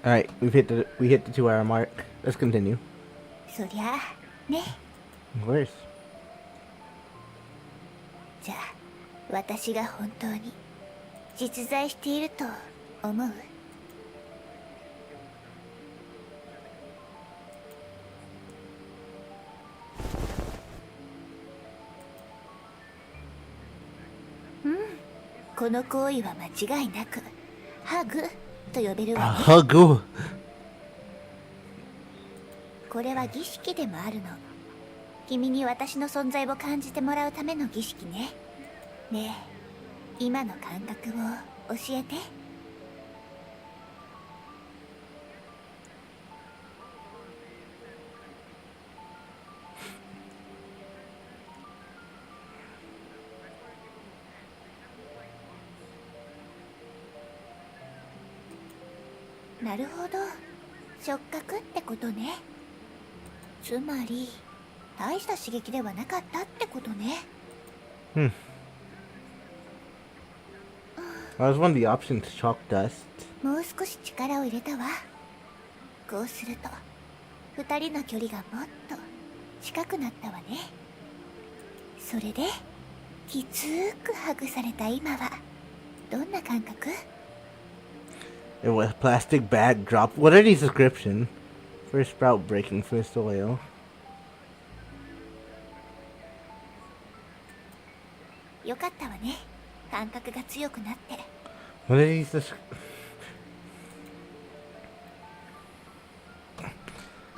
Alright, we hit the 2-hour mark. Let's continue. そりゃあね。 Of course. じゃあ私が本当に実在していると思う？この行為は間違いなくハグと呼べるわね。Hug. これは儀式でもあるの。君に私の存在を感じてもらうための儀式ね。ねえ、今の感覚を教えて。なるほど、触覚ってことね。つまり大した刺激ではなかったってことね。That was one of the options, chalk dust. もう少し力を入れたわ。こうすると二人の距離がもっと近くなったわね。それできつーくハグされた今はどんな感覚？ It was plastic bag drop. What are these descriptions? First sprout breaking fist oil. よかったわね。感覚が強くなって。 What are these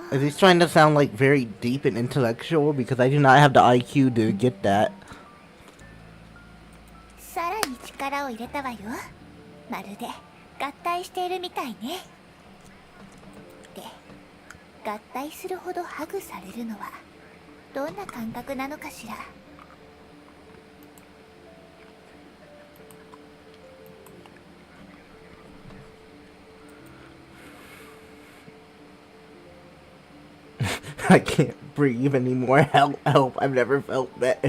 Are these trying to sound like very deep and intellectual? Because I do not have the IQ to get that. さらに力を入れたわよ。まるで合体しているみたいね。で、合体するほどハグされるのはどんな感覚なのかしら。I can't breathe anymore. Help, help. I've never felt that.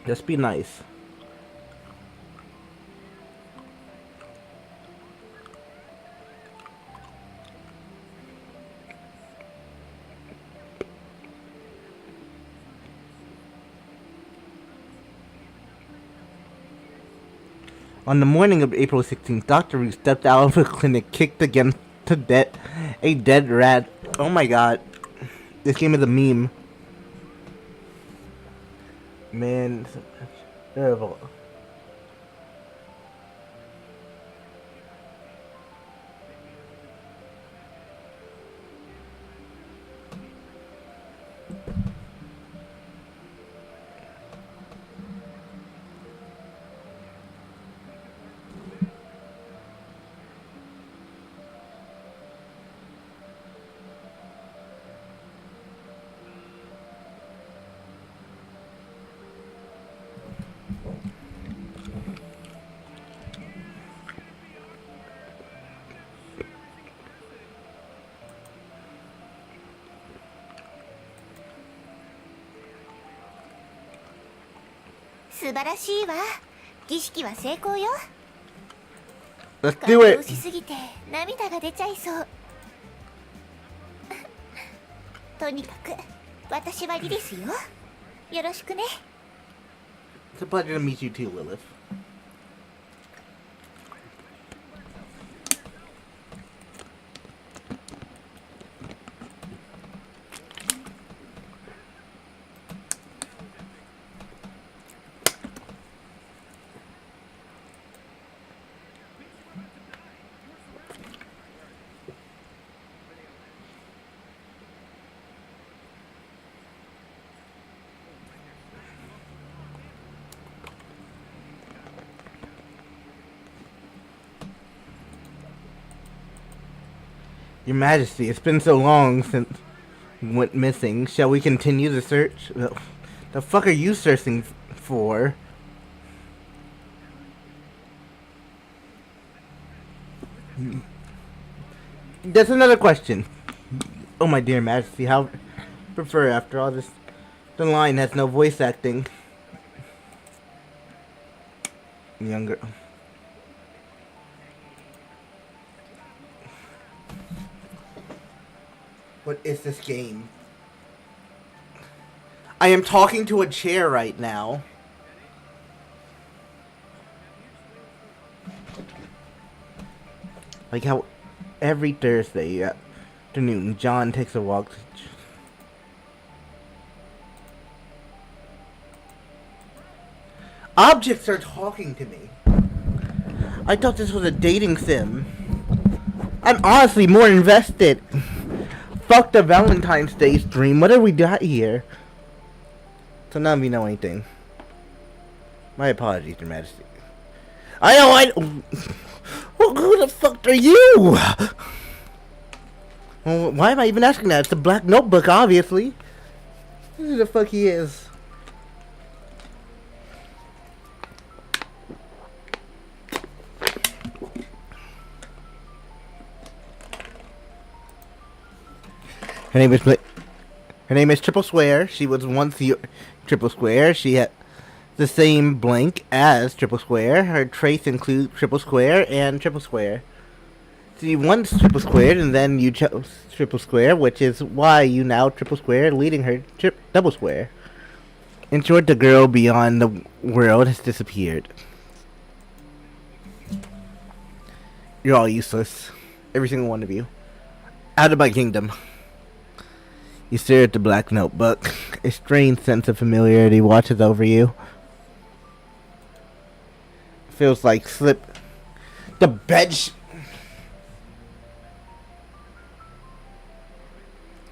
Just be nice. On the morning of April 16th, Dr. Ru stepped out of the clinic, kicked against a dead rat. Oh my god. This game is a meme. Man, it's terrible.素晴らしいわ。儀式は成功よ。 Let's 感 do 動 it. しすぎて涙が出ちゃいそう。とにかく私はリリスよ。よろしくね。 It's a pleasure to meet you too, Lilith. Your Majesty, it's been so long since we went missing. Shall we continue the search? The fuck are you searching for? That's another question. Oh my dear Majesty, how prefer after all this? The line has no voice acting. Younger. What is this game? I am talking to a chair right now. Like how every Thursday afternoon, John takes a walk. Objects are talking to me. I thought this was a dating sim. I'm honestly more invested. Fuck the Valentine's Day stream. What have we got here? So none of you know anything. My apologies, Your Majesty. I know. Well, who the fuck are you? Well, why am I even asking that? It's a black notebook, obviously. Who the fuck he is? Her name is Triple Square. She was once Triple Square. She had the same blank as Triple Square. Her traits include Triple Square and Triple Square. She once Triple Squared, and then you chose Triple Square, which is why you now Triple Square, leading her Double Square. In short, the girl beyond the world has disappeared. You're all useless. Every single one of you. Out of my kingdom. You stare at the black notebook. A strange sense of familiarity washes over you. Feels like slip. The bed.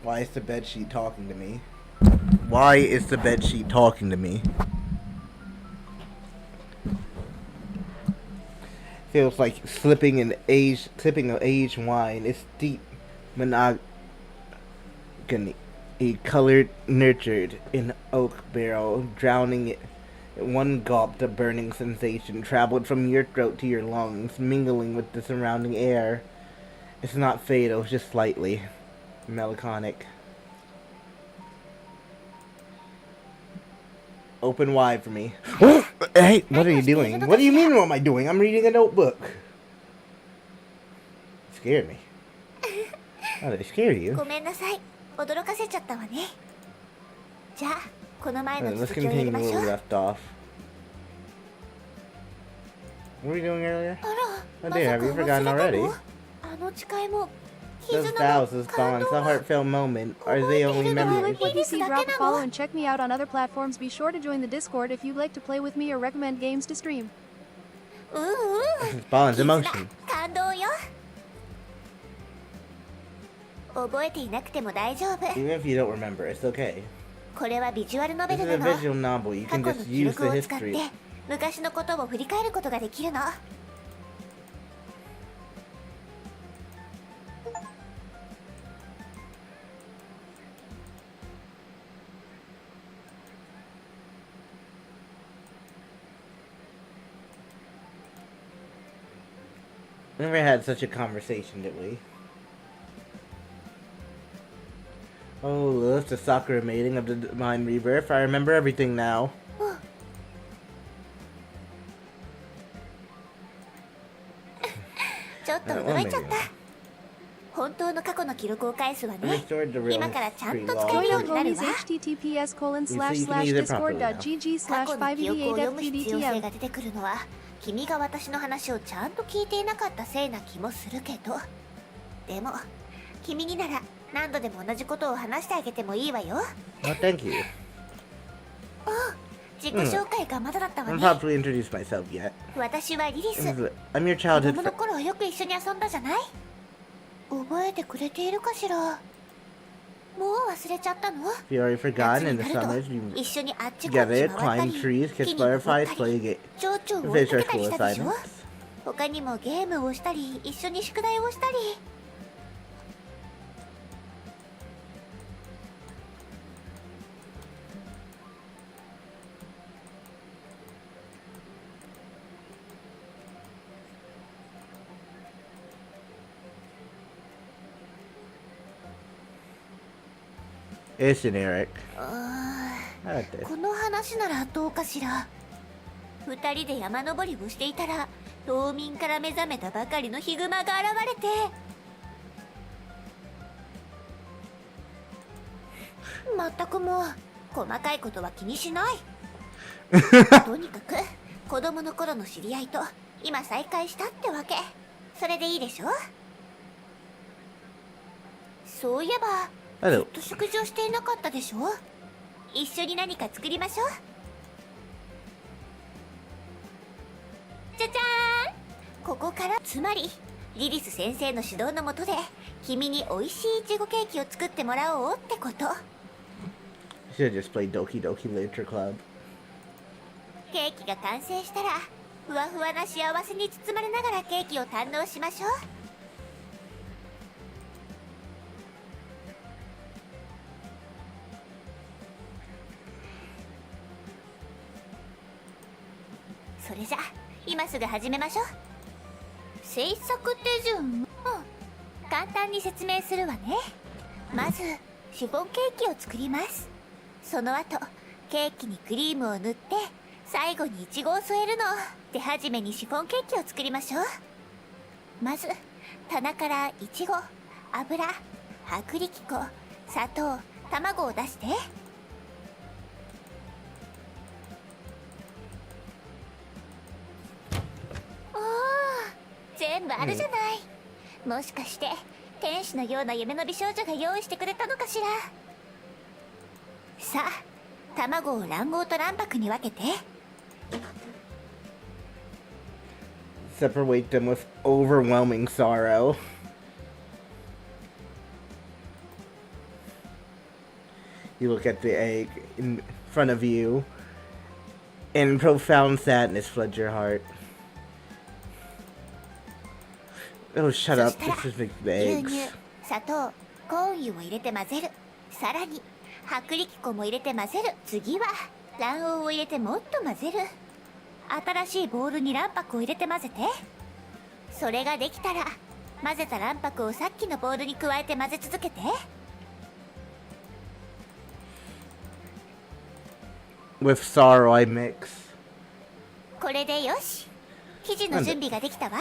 Why is the bedsheet talking to me? Why is the bedsheet talking to me? Feels like sipping an aged wine. It's deep monogamy, a colored, nurtured in oak barrel, drowning it. One gulp, the burning sensation traveled from your throat to your lungs, mingling with the surrounding air. It's not fatal, just slightly melancholic. Open wide for me. Hey, what are you doing? What do you mean what am I doing? I'm reading a notebook. It scared me. Oh, did it scare you? ごめんなさい。驚かせちゃったわね。じゃあ、この前の Let's 続きをやり continue ましょ where we う。 left off. What were we doing earlier? あら、 Oh ま dear, さ have か you 忘れ forgotten た already? の？あの誓いも、 Those 絆 vows, の those 感 bonds, 動 the も heartfelt moment, are they only 覚えているのは memories? Click what リ you リス see, だ drop け a な follow の？ and check me out on other platforms. Be sure to join the Discord if you'd like to play with me or recommend games to stream. うんうん。 Bonds, 絆 emotion. 感動よ。覚えていなくても大丈夫。 Even if you don't remember, it's okay. これはビジュアルノベ This ル is な a の。 visual novel. You 過 can 去の just 記 use 録 the を使って history. 昔のことを振り返ることができるの。 Never had such a conversation, did we? Oh, Lilith, the Sakura mating of the Divine Rebirth. I remember everything now. ちょっと驚いちゃった。本当の過去の記録を返すわ I ね。 restored the real 今からちゃんと history 使える Join よ log. うになる homies わ。 https://discord.gg/5e8fpdtm 過去の記憶を読む必要性が出てくるのは君が私の話をちゃんと聞いていなかったせいな気もするけど、でも君になら何度でも同じことを話してあげてもいいわよ。 Oh, thank you. 自己紹介がまだだったわ I'm ね。 about to introduce myself yet. 私はリリス。 I'm your 子 childhood 供の friend. 頃よく一緒に遊んだじゃない？覚えてくれているかしら？もう忘れちゃったの？ If you already 夏 forgotten に in the なると summers, you 一緒にあっちこっち together 回った climb り trees, 木 catch に登った butterflies, り play game, 蝶々を追い finish か our けたり school したでしょ？ assignments. 他にもゲームをしたり一緒に宿題をしたり。Listen, Eric. あ I got ー this. この話ならどうかしら。二人で山登りをしていたら冬眠から目覚めたばかりのヒグマが現れて、まったくもう細かいことは気にしない。とにかく子供の頃の知り合いと今再会したってわけ。それでいいでしょ？そういえば Hello. ずっと食事をしていなかったでしょ？一緒に何か作りましょう。じゃじゃーん。ここからつまりリリス先生の指導のもとで君に美味しいイチゴケーキを作ってもらおうってこと。 Should have just played Doki Doki Literature Club. ケーキが完成したらふわふわな幸せに包まれながらケーキを堪能しましょう。それじゃ今すぐ始めましょう。制作手順、簡単に説明するわね。まずシフォンケーキを作ります。その後ケーキにクリームを塗って最後にイチゴを添えるの。手始めにシフォンケーキを作りましょう。まず棚からイチゴ、油、薄力粉、砂糖、卵を出して。おー、全部あるじゃない。もしかして天使のような夢の美少女が用意してくれたのかしら。さあ卵を卵黄と卵白に分けて。 Separate them with overwhelming sorrow. You look at the egg in front of you, and profound sadness floods your heart. Oh, shut up. This is the 牛乳 eggs. 砂糖コーン油を入れて混ぜる。さらに薄力粉も入れて混ぜる。次は卵黄を入れてもっと混ぜる。新しいボウルに卵白を入れて混ぜて。それができたら混ぜた卵白をさっきのボウルに加えて混ぜ続けて。 With sorrow I mix. これでよし。生地の準備ができたわ。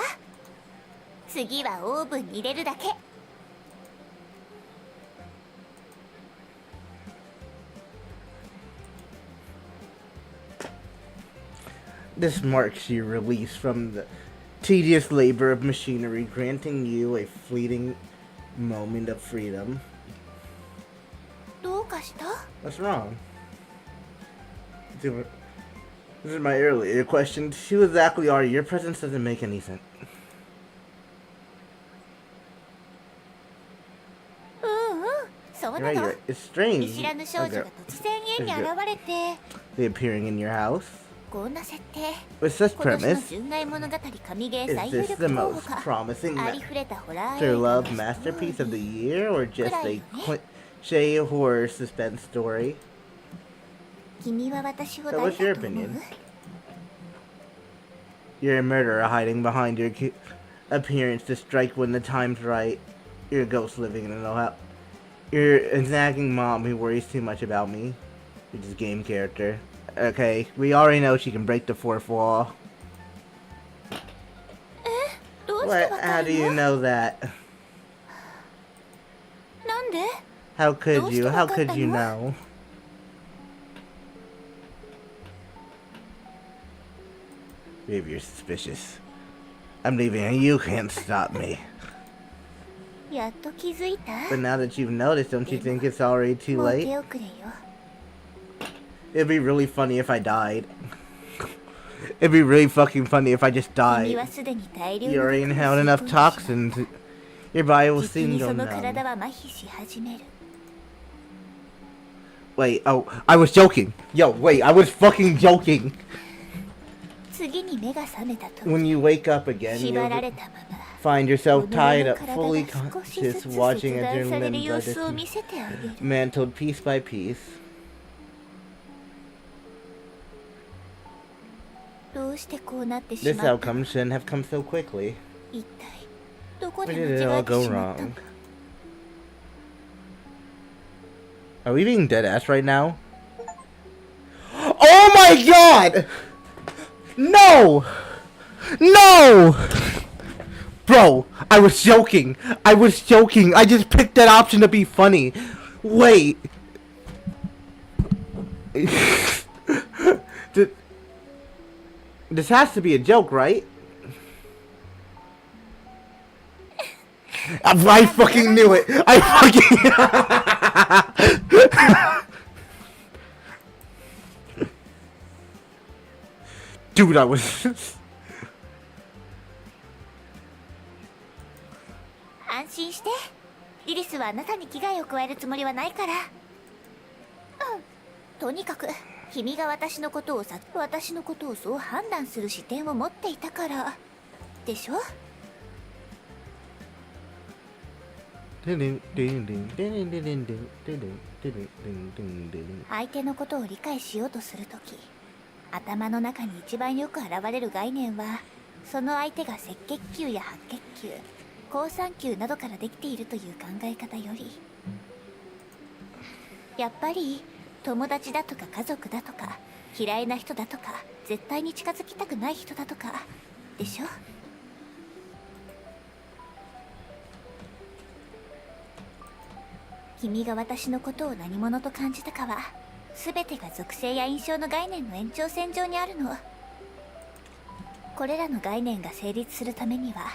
次はオーブンに入れるだけ。 This marks your release from the tedious labor of machinery, granting you a fleeting moment of freedom. どうかした？ What's wrong? This is my earlier question. Who exactly are you? Your presence doesn't make any sense. そうな You're right, の。 you're right. It's strange. 見知らぬ少女が突然家に現れて They appearing in your house. こんな設定。 With such 今年の premise, 純愛物語神ゲー is 最有 this 力 the 候補 most か。 promising ありふれたホラー master 映画 love の masterpiece of the year, or just a くらいよね。 cliché horror suspense story? 君は私を So 誰 what's your だと思う？ opinion? You're a murderer hiding behind your appearance to strike when the time's right. You're a ghost living in an old house. You're a nagging mom who worries too much about me. You're just game character. Okay, we already know she can break the fourth wall. どうして What? わか How る do you の？ know that? なんで？ How could you? How どうしてわかったの？ could you know? Maybe you're suspicious. I'm leaving and you can't stop me. やっと気づいた？ But now that you've noticed, don't you think it's already too もう late? 手遅れよ。 It'd be really funny if I died. It'd be really fucking funny if I just 君 died. はすでに大量 You の already 毒を inhaled 吸 enough い込んでしまった。 toxins. Your body will 実 soon に go その体 numb. は麻痺し始める。 Wait, oh, I was joking. Yo, wait, I was fucking joking. 次に目が覚めたと When you wake up again, 縛 you'll られたまま find yourself 己 tied の up, 体 fully が少しず conscious, つ watching 切 as 断 your される limbs 様 are 子を見せてあげる。 dismantled piece by piece. どうしてこうなってし This まった？ outcome shouldn't have come so quickly. 一体どこで Where 間 did it 違 all えて go しまったの？ wrong? Are we being dead ass right now? Oh my god! No! No! Bro, I was joking. I was joking. I just picked that option to be funny. Wait. This has to be a joke, right? I fucking knew it. I fucking... Dude, I was... 安心して。リリスはあなたに危害を加えるつもりはないから。とにかく君が私のことをそう判断する視点を持っていたからでしょ？相手のことを理解しようとするとき、頭の中に一番よく現れる概念は、その相手が赤血球や白血球、好酸球などからできているという考え方より、やっぱり友達だとか家族だとか嫌いな人だとか絶対に近づきたくない人だとかでしょ？君が私のことを何者と感じたかは全てが属性や印象の概念の延長線上にあるの。これらの概念が成立するためには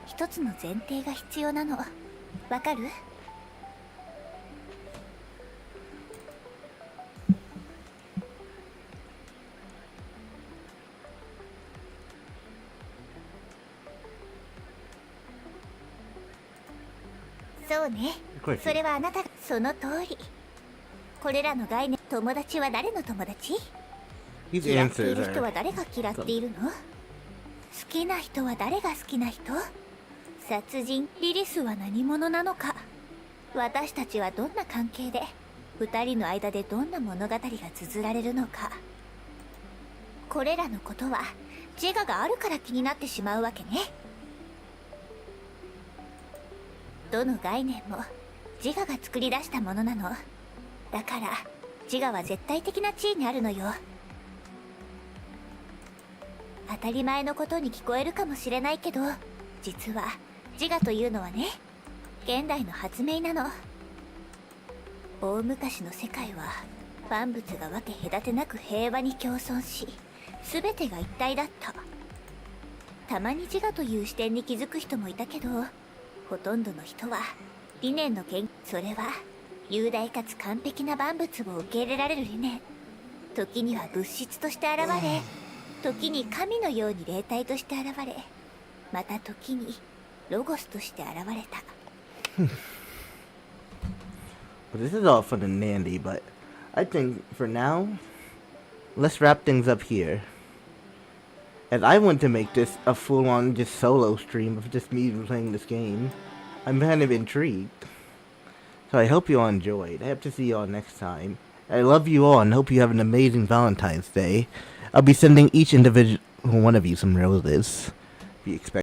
一つの前提が必要なの。わかる？そうね。それはあなたがその通り。これらの概念、友達は誰の友達？ These 嫌ってい answers る人は are. 誰が嫌っているの？好きな人は誰が好きな人？殺人、リリスは何者なのか？私たちはどんな関係で、二人の間でどんな物語が綴られるのか。これらのことは自我があるから気になってしまうわけね。どの概念も自我が作り出したものなの。だから自我は絶対的な地位にあるのよ。当たり前のことに聞こえるかもしれないけど、実は自我というのはね、現代の発明なの。大昔の世界は万物が分け隔てなく平和に共存し、全てが一体だった。たまに自我という視点に気づく人もいたけど、ほとんどの人は理念のそれは雄大かつ完璧な万物を受け入れられる理念。時には物質として現れ、時に神のように霊体として現れ、また時にロゴスとして現れた。Well, this is all fun and dandy, but I think for now, let's wrap things up here. As I want to make this a full-on just solo stream of just me playing this game, I'm kind of intrigued. So I hope you all enjoyed. I hope to see you all next time. I love you all and hope you have an amazing Valentine's Day. I'll be sending each individual one of you some roses. Be expecting.